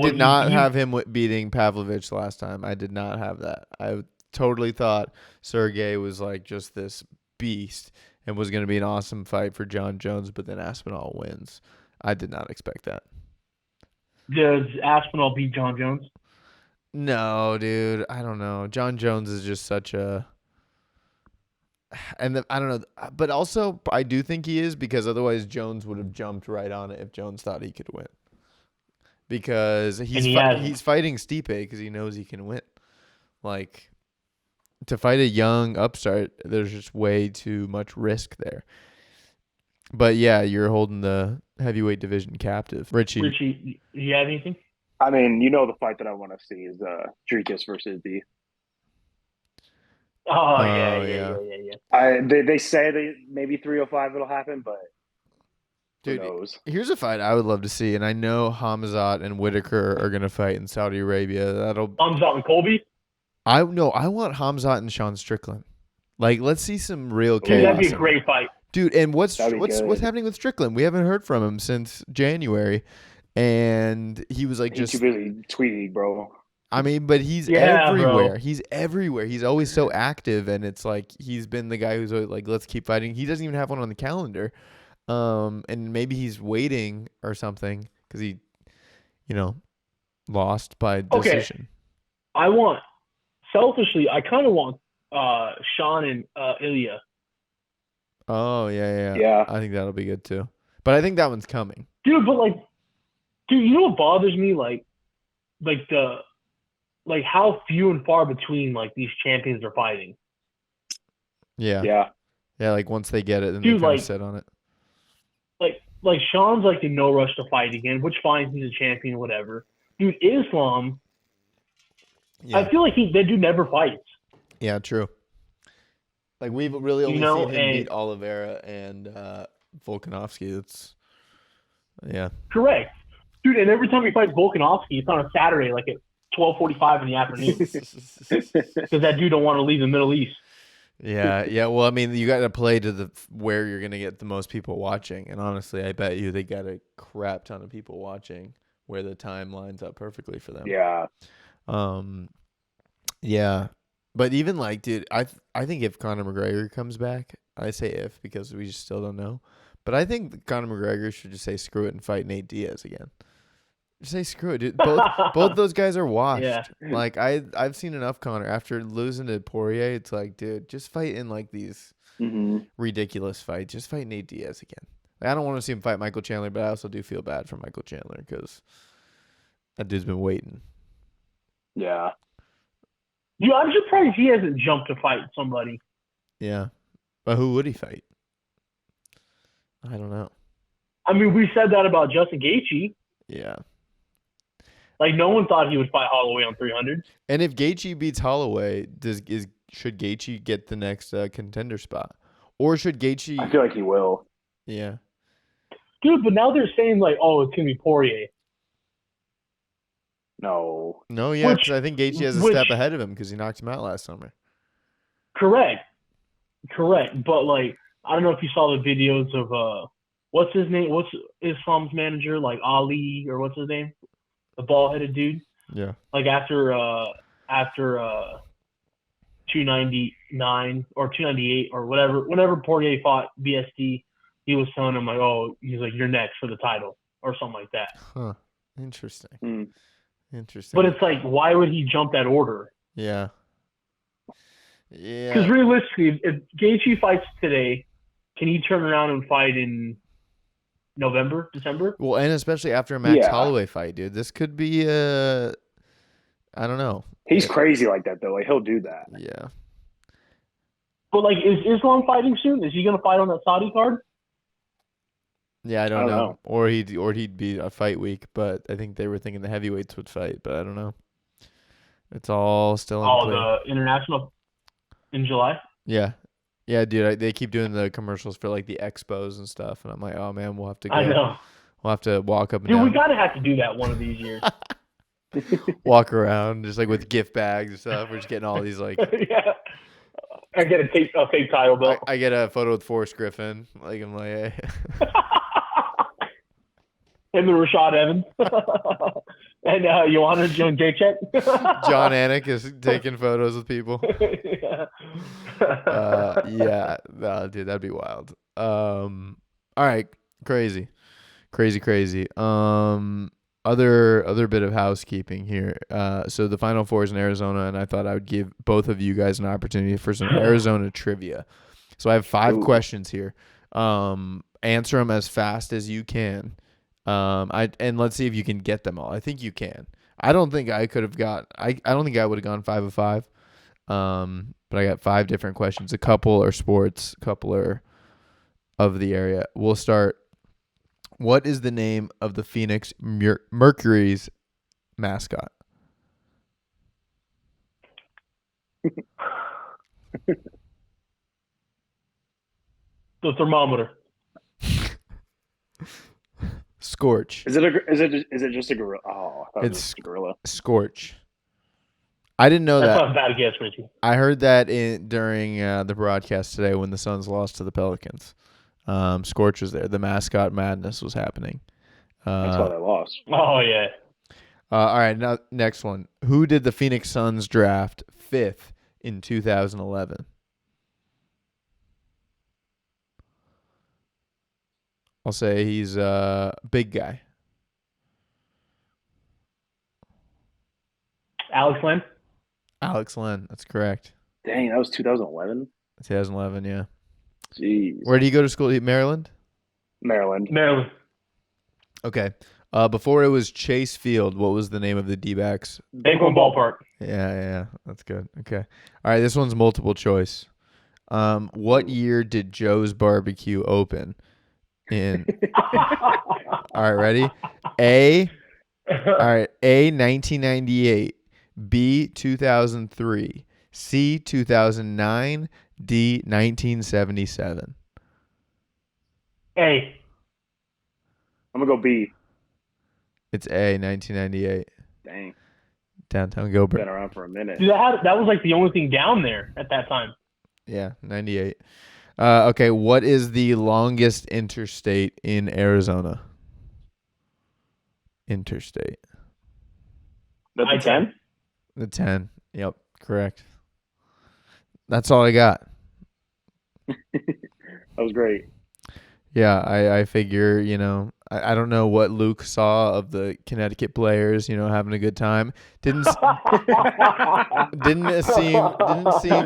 did not have him beating Pavlovich last time. I did not have that. I totally thought Sergey was like just this beast and was going to be an awesome fight for John Jones, but then Aspinall wins. I did not expect that. Does Aspinall beat John Jones? No, dude. I don't know. John Jones is just such a... And I don't know. But also, I do think he is because otherwise Jones would have jumped right on it if Jones thought he could win. Because he's fighting Stipe because he knows he can win. Like, to fight a young upstart, there's just way too much risk there. But yeah, you're holding the heavyweight division captive. Richie, you have anything? I mean, the fight that I want to see is Dricus versus D. Oh, yeah. They say maybe 305 it'll happen, but dude, who knows? Here's a fight I would love to see, and I know Hamzat and Whitaker are gonna fight in Saudi Arabia. Hamzat and Colby? I want Hamzat and Sean Strickland. Like, let's see some real chaos. That'd be a great fight. Dude, and what's happening with Strickland? We haven't heard from him since January, and he was like he's too busy tweeting, bro. I mean, but he's everywhere. Bro. He's everywhere. He's always so active, and it's like he's been the guy who's always like, let's keep fighting. He doesn't even have one on the calendar, and maybe he's waiting or something because he, lost by decision. I kind of want Sean and Ilya. Oh yeah. I think that'll be good too. But I think that one's coming, dude. But you know what bothers me? How few and far between these champions are fighting. Yeah. Yeah, like once they get it, then Dude, they kind like- of sit on it. Like Sean's like in no rush to fight again, which fine, he's a champion, whatever. Dude, Islam, Yeah, I feel like that dude never fights. yeah, true. Like we've really only know, seen him and- beat Oliveira and Volkanovski. It's yeah. Correct. Dude, and every time he fights Volkanovski, it's on a Saturday, like at 12:45 in the afternoon, because that dude don't want to leave the Middle East. Yeah. Well, I mean, you got to play to where you're gonna get the most people watching, and honestly, I bet you they got a crap ton of people watching where the time lines up perfectly for them. Yeah. Yeah, but even like, dude, I think if Conor McGregor comes back, I say if because we just still don't know, but I think Conor McGregor should just say screw it and fight Nate Diaz again. Just say screw it, dude. Both those guys are washed. Yeah. Like I've seen enough Conor after losing to Poirier. It's like, dude, just fight in like these ridiculous fights. Just fight Nate Diaz again. Like, I don't want to see him fight Michael Chandler, but I also do feel bad for Michael Chandler because that dude's been waiting. Yeah. Dude, I'm surprised he hasn't jumped to fight somebody. Yeah, but who would he fight? I don't know. I mean, we said that about Justin Gaethje. Yeah. Like, no one thought he would fight Holloway on 300. And if Gaethje beats Holloway, should Gaethje get the next contender spot, or should Gaethje? I feel like he will. Yeah. Dude, but now they're saying, like, oh, it's going to be Poirier. No. No, yeah, because I think Gaethje has a step ahead of him because he knocked him out last summer. Correct. But, like, I don't know if you saw the videos of, what's his name? What's Islam's manager? Like, Ali, or what's his name? The bald-headed dude? Yeah. Like, after 299 or 298 or whatever, whenever Poirier fought BSD, he was telling him, like, oh, he's like, you're next for the title or something like that. Huh. Interesting. Mm. Interesting. But it's like, why would he jump that order? Yeah. Yeah. Because realistically, if Gaethje fights today, can he turn around and fight in November, December? Well, and especially after a Max Yeah. Holloway fight, dude, this could be I don't know. He's crazy like that, though. Like, he'll do that. Yeah. But, like, is Islam fighting soon? Is he going to fight on that Saudi card? Yeah, I don't don't know. know. Or he'd be a fight week, but I think they were thinking the heavyweights would fight, but I don't know. It's all still in play. The international in July? Yeah. Yeah, dude, they keep doing the commercials for like the expos and stuff, and I'm like, oh man, we'll have to go. I know. We'll have to walk up and Dude, down, we got to have to do that one of these years. walk around just like with gift bags and stuff. We're just getting all these like. Yeah. I get a fake title belt. I get a photo with Forrest Griffin. Like I'm like, hey. And the Rashad Evans. And Xiaonan Gaethje. John Anik is taking photos with people. Yeah, no, dude, that'd be wild. All right, crazy. Other bit of housekeeping here. So the Final Four is in Arizona, and I thought I would give both of you guys an opportunity for some Arizona trivia. So I have 5 questions here. Answer them as fast as you can. And let's see if you can get them all. I think you can. I don't think I could have got. I don't think I would have gone 5 of 5. But I got 5 different questions. A couple are sports, a couple are of the area. We'll start. What is the name of the Phoenix Mercury's mascot? The thermometer. Scorch. Is it just a gorilla? Oh, I thought it was It's just a gorilla. Scorch. I didn't know That's that. not a bad guess, Richie. I heard that during the broadcast today when the Suns lost to the Pelicans. Scorch was there. The mascot madness was happening. That's why they lost. Oh, yeah. All right, now next one. Who did the Phoenix Suns draft 5th in 2011? I'll say he's a big guy. Alex Len? Alex Len. That's correct. Dang, that was 2011. 2011, yeah. Jeez. Where did he go to school? Maryland? Maryland. Maryland. Okay. Before it was Chase Field, what was the name of the D-backs? Big one ballpark. Yeah. That's good. Okay. All right, this one's multiple choice. What year did Joe's Barbecue open? All right, ready? All right, A 1998, B 2003, C 2009, D 1977. A. I'm gonna go B. It's A 1998. Dang, Downtown Gilbert. been around for a minute. Dude, that was like the only thing down there at that time. Yeah, 98. Okay, what is the longest interstate in Arizona? Interstate. That's a 10. The 10. Yep, correct. That's all I got. That was great. Yeah, I figure, I don't know what Luke saw of the Connecticut players, having a good time. Didn't seem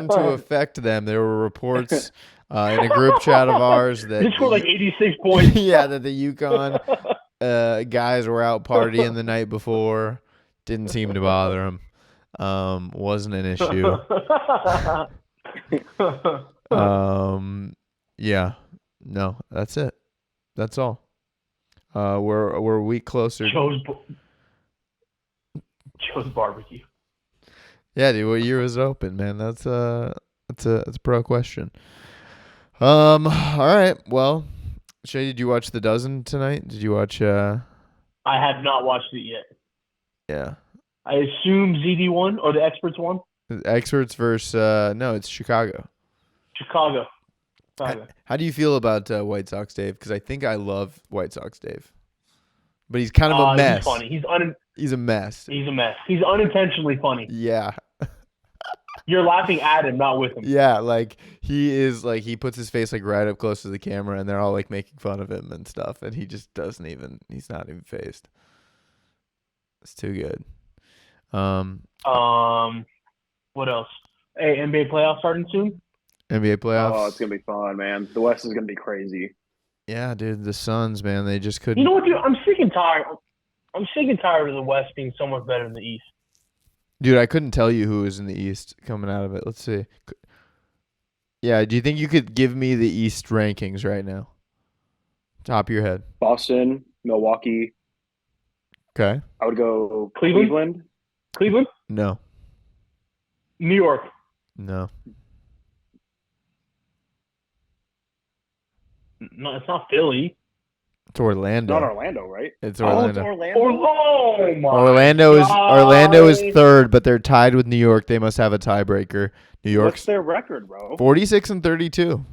to affect them. There were reports in a group chat of ours that They scored like 86 points. yeah, that the Yukon guys were out partying the night before. Didn't seem to bother them. Wasn't an issue. Yeah. No, that's it. That's all. We're a week closer. Joe's Barbecue. Yeah, dude. What year was it open, man? That's a pro question. All right. Well, Shay, did you watch The Dozen tonight? Did you watch? I have not watched it yet. Yeah. I assume ZD won or the experts won. Experts versus no, it's Chicago. Chicago. How do you feel about White Sox Dave? Because I think I love White Sox Dave, but he's kind of a mess. He's funny. He's a mess. He's a mess. He's unintentionally funny. Yeah. You're laughing at him, not with him. Yeah, like he is like he puts his face like right up close to the camera, and they're all like making fun of him and stuff, and he just doesn't even. He's not even phased. It's too good. What else? Hey, NBA playoffs starting soon. NBA playoffs. Oh, it's gonna be fun, man. The West is gonna be crazy. Yeah, dude. The Suns, man, they just couldn't. You know what, dude? I'm sick and tired. I'm sick and tired of the West being so much better than the East. Dude, I couldn't tell you who was in the East coming out of it. Let's see. Yeah, do you think you could give me the East rankings right now? Top of your head. Boston, Milwaukee. Okay. I would go Cleveland. Cleveland? No. New York. No. No, it's not Philly. It's Orlando. Not Orlando, right? It's Orlando. Oh, it's Orlando. Oh my Orlando is third, but they're tied with New York. They must have a tiebreaker. New York's What's their record, bro? 46 and 32.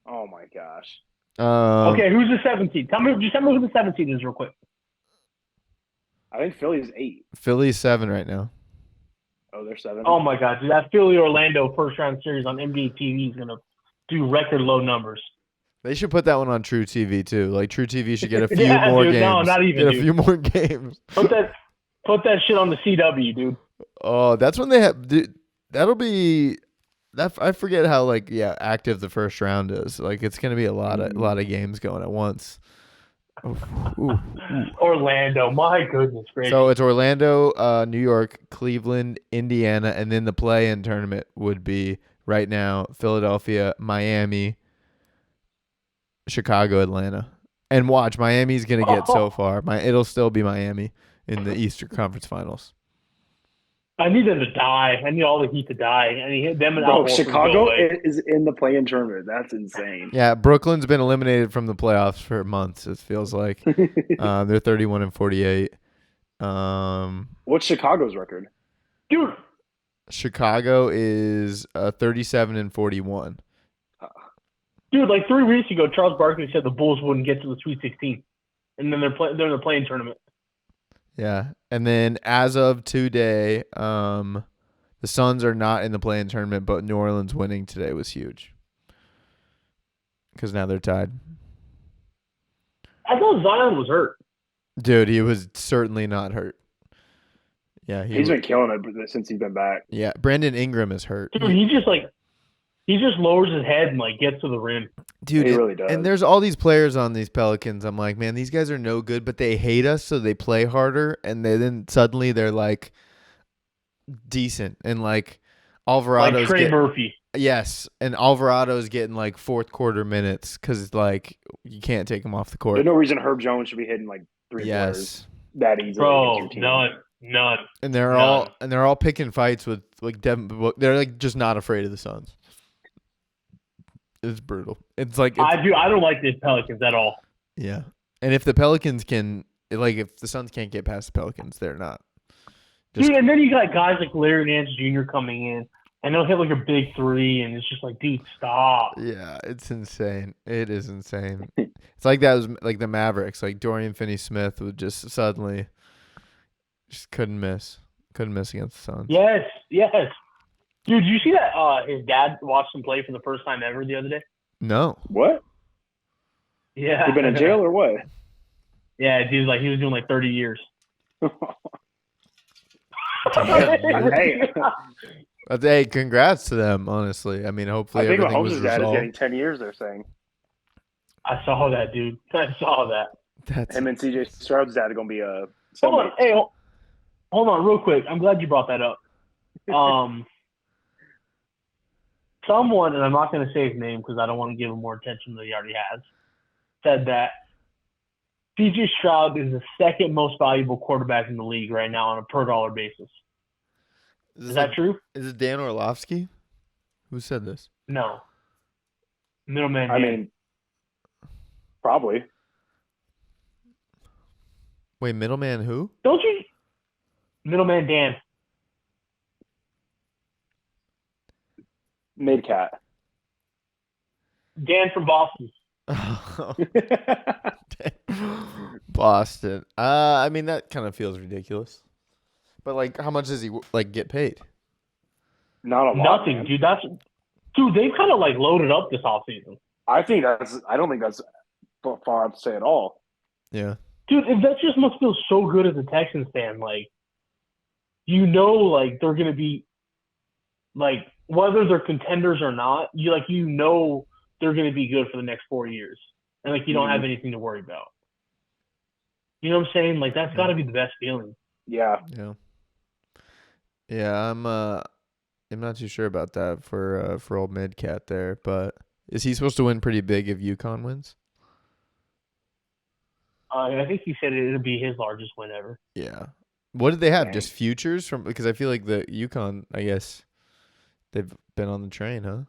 Oh my gosh. Okay, who's the 17th? Just tell me who the 17th is real quick. I think Philly's 8. Philly's 7 right now. Oh, they're 7. Oh my god, dude, that Philly Orlando first round series on NBA TV is gonna do record low numbers. They should put that one on True TV too. Like True TV should get a few Yeah, more dude, games. no, not even, get a dude. few more games. Put that shit on the CW, dude. Oh, that's when they have. Dude, that'll be. That I forget how active the first round is. Like it's gonna be a lot of games going at once. Ooh. Orlando, my goodness gracious. So it's Orlando, New York, Cleveland, Indiana, and then the play-in tournament would be right now Philadelphia, Miami, Chicago, Atlanta. And watch, Miami's going to get so far. It'll still be Miami in the Eastern Conference Finals. I need them to die. I need all the Heat to die. I need them and Bro, Chicago is in the play-in tournament. That's insane. Yeah, Brooklyn's been eliminated from the playoffs for months, it feels like. They're 31 and 48. What's Chicago's record? Dude. Chicago is 37 and 41. Dude, like 3 weeks ago, Charles Barkley said the Bulls wouldn't get to the Sweet 16. And then they're in the play-in tournament. Yeah, and then as of today, the Suns are not in the play-in tournament, but New Orleans winning today was huge because now they're tied. I thought Zion was hurt. Dude, he was certainly not hurt. Yeah, he's been killing it since he's been back. Yeah, Brandon Ingram is hurt. Dude, he just lowers his head and gets to the rim. Dude, he really does. And there's all these players on these Pelicans. I'm like, man, these guys are no good, but they hate us, so they play harder, and then suddenly they're decent. And Alvarado's Trey Murphy. Yes, and Alvarado's getting like fourth quarter minutes because like you can't take him off the court. There's no reason Herb Jones should be hitting like 3-pointers Yes, that easily against Bro, your team. none. and they're all picking fights with like Devin. They're like just not afraid of the Suns. It's brutal. It's like I don't like the Pelicans at all. Yeah, and if the Pelicans can, like, if the Suns can't get past the Pelicans, they're not. Dude, and then you got guys like Larry Nance Jr. coming in, and they'll hit like a big three, and it's just like, dude, stop. Yeah, it's insane. It is insane. It's like that was like the Mavericks. Like Dorian Finney-Smith would just suddenly just couldn't miss against the Suns. Mm-hmm. Yes. Dude, did you see that his dad watched him play for the first time ever the other day? No. What? Yeah. He been in jail or what? Yeah, dude, like he was doing like 30 years. Hey, congrats to them, honestly. I mean, hopefully I think everything was Mahomes' dad is resolved. getting 10 years, they're saying. I saw that, dude. I saw that. That's Him and CJ Stroud's dad are going to be a Hold on. Hey, hold on real quick. I'm glad you brought that up. Someone, and I'm not going to say his name because I don't want to give him more attention than he already has, said that CJ Stroud is the second most valuable quarterback in the league right now on a per dollar basis. Is that true? Is it Dan Orlovsky? Who said this? No. Middleman. I mean, probably. Wait, middleman who? Don't you? Middleman Dan. Midcat. Dan from Boston. Boston. I mean, that kind of feels ridiculous. But like, how much does he like get paid? Not a lot. Nothing, Man. dude. They've kind of like loaded up this offseason. I don't think that's far out to say at all. Yeah. Dude, that just must feel so good as a Texans fan. Like, like they're gonna be like whether they're contenders or not. They're gonna be good for the next 4 years, and like you don't have anything to worry about. You know what I'm saying? Like that's got to be the best feeling. Yeah. Yeah. I'm not too sure about that for old Midcat there, but is he supposed to win pretty big if UConn wins? I think he said it'll be his largest win ever. Yeah. What did they have? Dang. Just futures from? Because I feel like the UConn, I guess, they've been on the train, huh?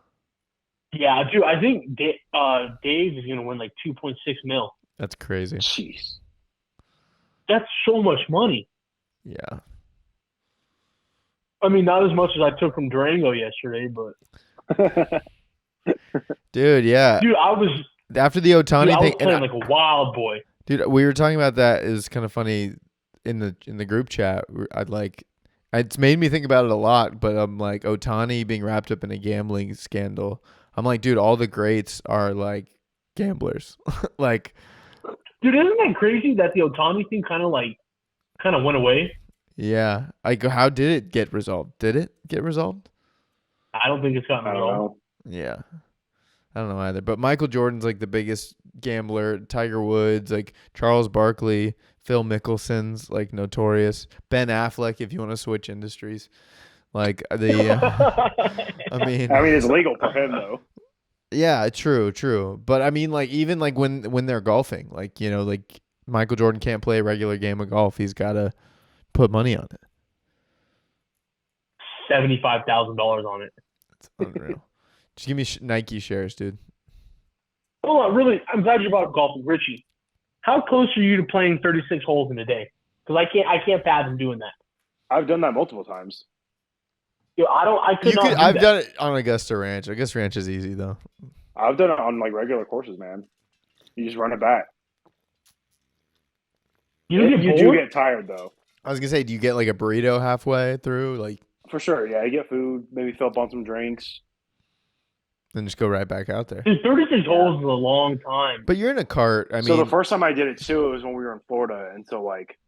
Yeah, dude. I think Dave is gonna win like 2.6 mil. That's crazy. Jeez. That's so much money. Yeah. I mean, not as much as I took from Durango yesterday, but Dude, yeah. dude, I was After the Otani I was thing, playing like a wild boy. dude, we were talking about that. It was kind of funny in the group chat. It's made me think about it a lot. But I'm like Otani being wrapped up in a gambling scandal. I'm like, dude, all the greats are like gamblers. Like, Dude, isn't that crazy that the Otani thing kind of went away? yeah. Like, how did it get resolved? Did it get resolved? I don't think it's gotten I don't resolved. know. Yeah. I don't know either. But Michael Jordan's like the biggest gambler. Tiger Woods, like Charles Barkley, Phil Mickelson's like notorious. Ben Affleck, if you want to switch industries. Like I mean it's legal for him though. yeah, true. But I mean like even like when they're golfing, like like Michael Jordan can't play a regular game of golf. He's got to put money on it. $75,000 on it. It's unreal. Just give me Nike shares, dude. Hold on, really, I'm glad you brought up golfing, Richie. How close are you to playing 36 holes in a day? Because I can't fathom doing that. I've done that multiple times. Dude, I've done it on Augusta Ranch. Augusta Ranch is easy though. I've done it on like regular courses, man. You just run it back. You do get tired though. I was gonna say, do you get like a burrito halfway through, like? For sure, yeah. You get food, maybe fill up on some drinks. Then just go right back out there. Dude, 36 holes is a long time. But you're in a cart. I mean, so the first time I did it too, it was when we were in Florida, and so like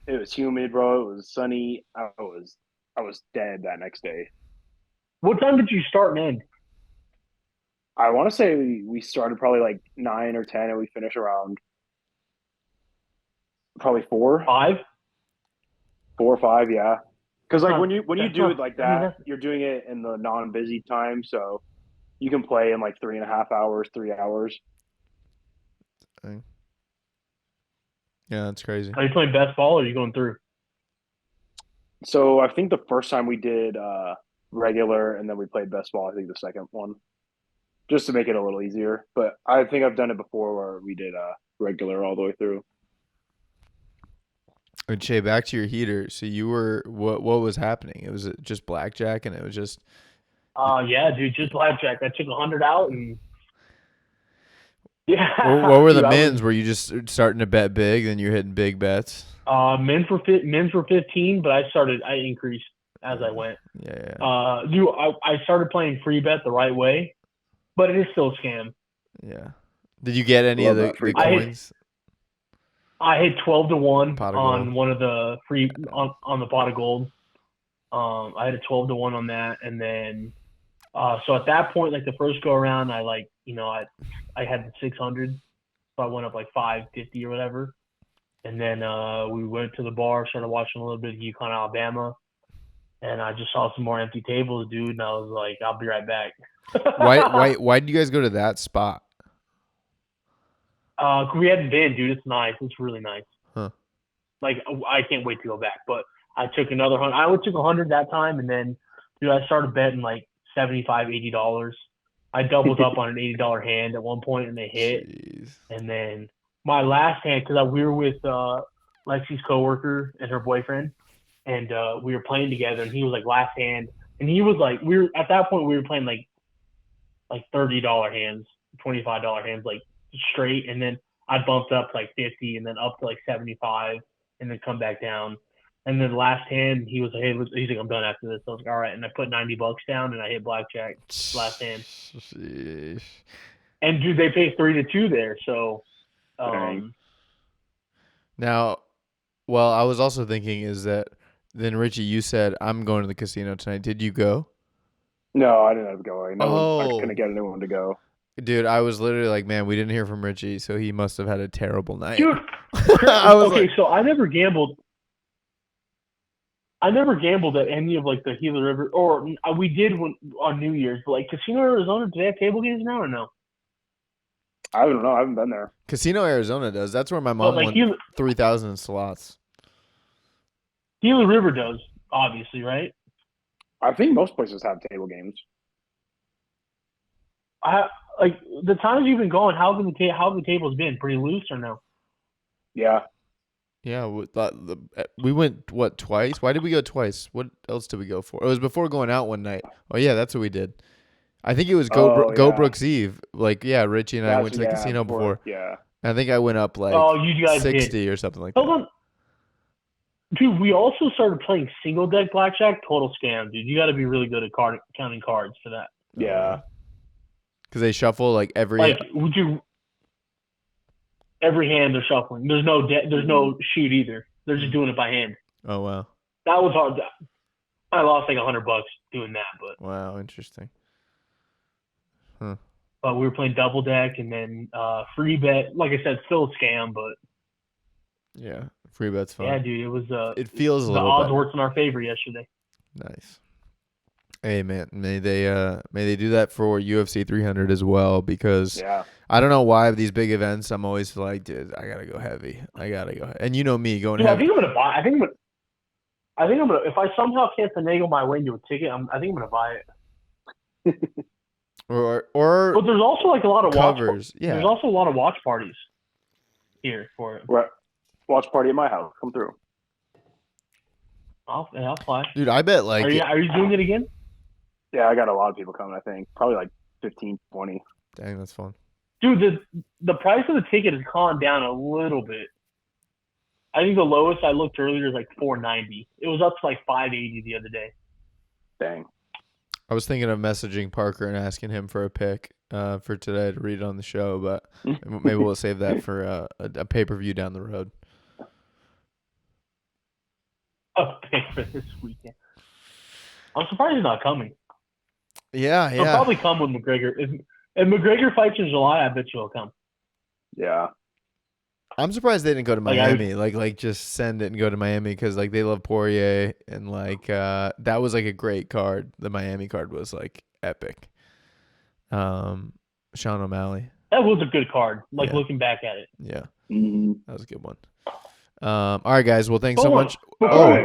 it was humid, bro. It was sunny. I was dead that next day. What time did you start and end? I want to say we started probably like 9 or 10, and we finished around probably 4. 5? 4 or 5, yeah. Because like Not- when you that's do not- it like I mean, that, you're doing it in the non-busy time, so you can play in like 3.5 hours, 3 hours. Yeah, that's crazy. Are you playing best ball or are you going through? So I think the first time we did regular, and then we played best ball. I think the second one, just to make it a little easier. But I think I've done it before where we did regular all the way through. And Shay, back to your heater. So you were what was happening? It was just blackjack, and it was just Yeah, dude, just blackjack. I took 100 out and yeah. what were the Dude, mins? Were you just starting to bet big, then you're hitting big bets? Men's were 15, but I increased as I went. Yeah. Dude, I started playing free bet the right way, but it is still a scam. Yeah. Did you get any Love of that the free coins? I hit 12-1 Pot of on gold. one of the free on the pot of gold. I had a 12-1 on that, and then so at that point, like the first go around, I had the 600, so I went up like 550 or whatever, and then we went to the bar, started watching a little bit of UConn, Alabama, and I just saw some more empty tables, dude, and I was like, I'll be right back. Why did you guys go to that spot? We hadn't been, dude. It's nice. It's really nice. Huh. Like I can't wait to go back. But I took another 100. I only took 100 that time, and then, dude, I started betting like $75, $80. I doubled up on an $80 hand at one point, and they hit. Jeez. And then my last hand, because we were with Lexi's coworker and her boyfriend, and we were playing together, and he was like last hand, and he was like at that point we were playing like $30 hands, $25 hands, like straight, and then I bumped up to like 50 and then up to like 75 and then come back down. And then last hand, he was like, hey, he's like, I'm done after this. I was like, all right. And I put $90 down and I hit blackjack last hand. Sheesh. And dude, they pay 3-2 there. So, now, well, I was also thinking is that then Richie, you said I'm going to the casino tonight. Did you go? No, I didn't have to go. I Oh. couldn't get anyone to go. Dude, I was literally like, man, we didn't hear from Richie, so he must have had a terrible night. dude, I was okay, like, so I never gambled. I never gambled at any of like the Gila River, or we did on New Year's, but like Casino Arizona, do they have table games now or no? I don't know. I haven't been there. Casino Arizona does. That's where my mom like won 3,000 in slots. Gila River does, obviously, right? I think most places have table games. Like the times you've been going, how have the tables been? Pretty loose or no? Yeah. Yeah, we went, what, twice? Why did we go twice? What else did we go for? It was before going out one night. Oh, yeah, that's what we did. I think it was Go Brooks Eve. Like, yeah, Richie and I went to the casino before. Yeah. I think I went up like you guys 60 did. or something like Hold that. on. Dude, we also started playing single deck blackjack. Total scam, dude. You got to be really good at counting cards for that. Yeah. Because they shuffle like every... Every hand they're shuffling. There's no shoot either. They're just doing it by hand. Oh, wow. That was hard. I lost like $100 doing that, but Wow, interesting. Huh. But we were playing double deck and then free bet. Like I said, still a scam, but yeah, free bet's fun. Yeah, dude, it was. It feels a the little odds better. worked in our favor yesterday. Nice. Hey man, may they do that for UFC 300 as well, because I don't know why these big events I'm always like, dude, I gotta go heavy. And you know me going Dude, heavy. I think I'm gonna buy. I think I'm gonna. If I somehow can't finagle my way into a ticket, I think I'm gonna buy it. or But there's also like a lot of covers. Yeah. There's also a lot of watch parties here for it. Right. Watch party at my house. Come through. I'll fly. Dude, I bet like. Are you doing it again? Yeah, I got a lot of people coming. I think probably like 15, 20. Dang, that's fun. Dude, the price of the ticket has calmed down a little bit. I think the lowest I looked earlier is like $490. It was up to like $580 the other day. Dang. I was thinking of messaging Parker and asking him for a pick for today to read on the show, but maybe we'll save that for a pay-per-view down the road. A pick for this weekend. I'm surprised he's not coming. Yeah. He'll probably come when McGregor. If McGregor fights in July, I bet you he'll come. Yeah. I'm surprised they didn't go to Like, Miami. Like just send it and go to Miami because like they love Poirier and like that was like a great card. The Miami card was like epic. Sean O'Malley. That was a good card. Like Yeah. looking back at it. Yeah, Mhm. that was a good one. All right, guys. Well, thanks so Hold on. much.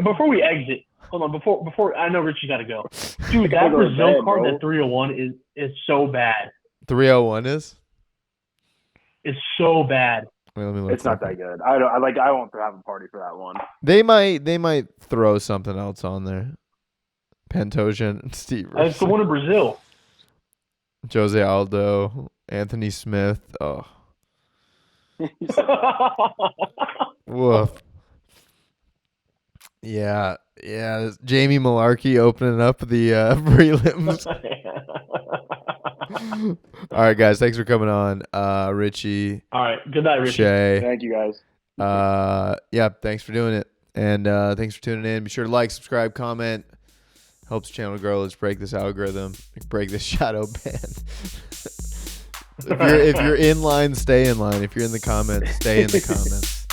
Before we exit, hold on. Before I know Richie got to go. Dude, gotta that go to Brazil bed, card, bro. that 301 is so bad. 301 is. It's so bad. Wait, let me look. It's not that good. I won't have a party for that one. They might throw something else on there. Pantoja and Steve. That's the one in Brazil. Jose Aldo, Anthony Smith. Oh, woof. Yeah. Jamie Malarkey opening up the prelims. All right, guys. Thanks for coming on, Richie. All right. Good night, Richie. Shay. Thank you, guys. Yeah. Thanks for doing it, and thanks for tuning in. Be sure to like, subscribe, comment. Helps the channel grow. Let's break this algorithm. Break this shadow ban. If you're in line, stay in line. If you're in the comments, stay in the comments.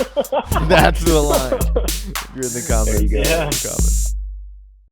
That's the line. If you're in the comments, There you go. stay in the comments.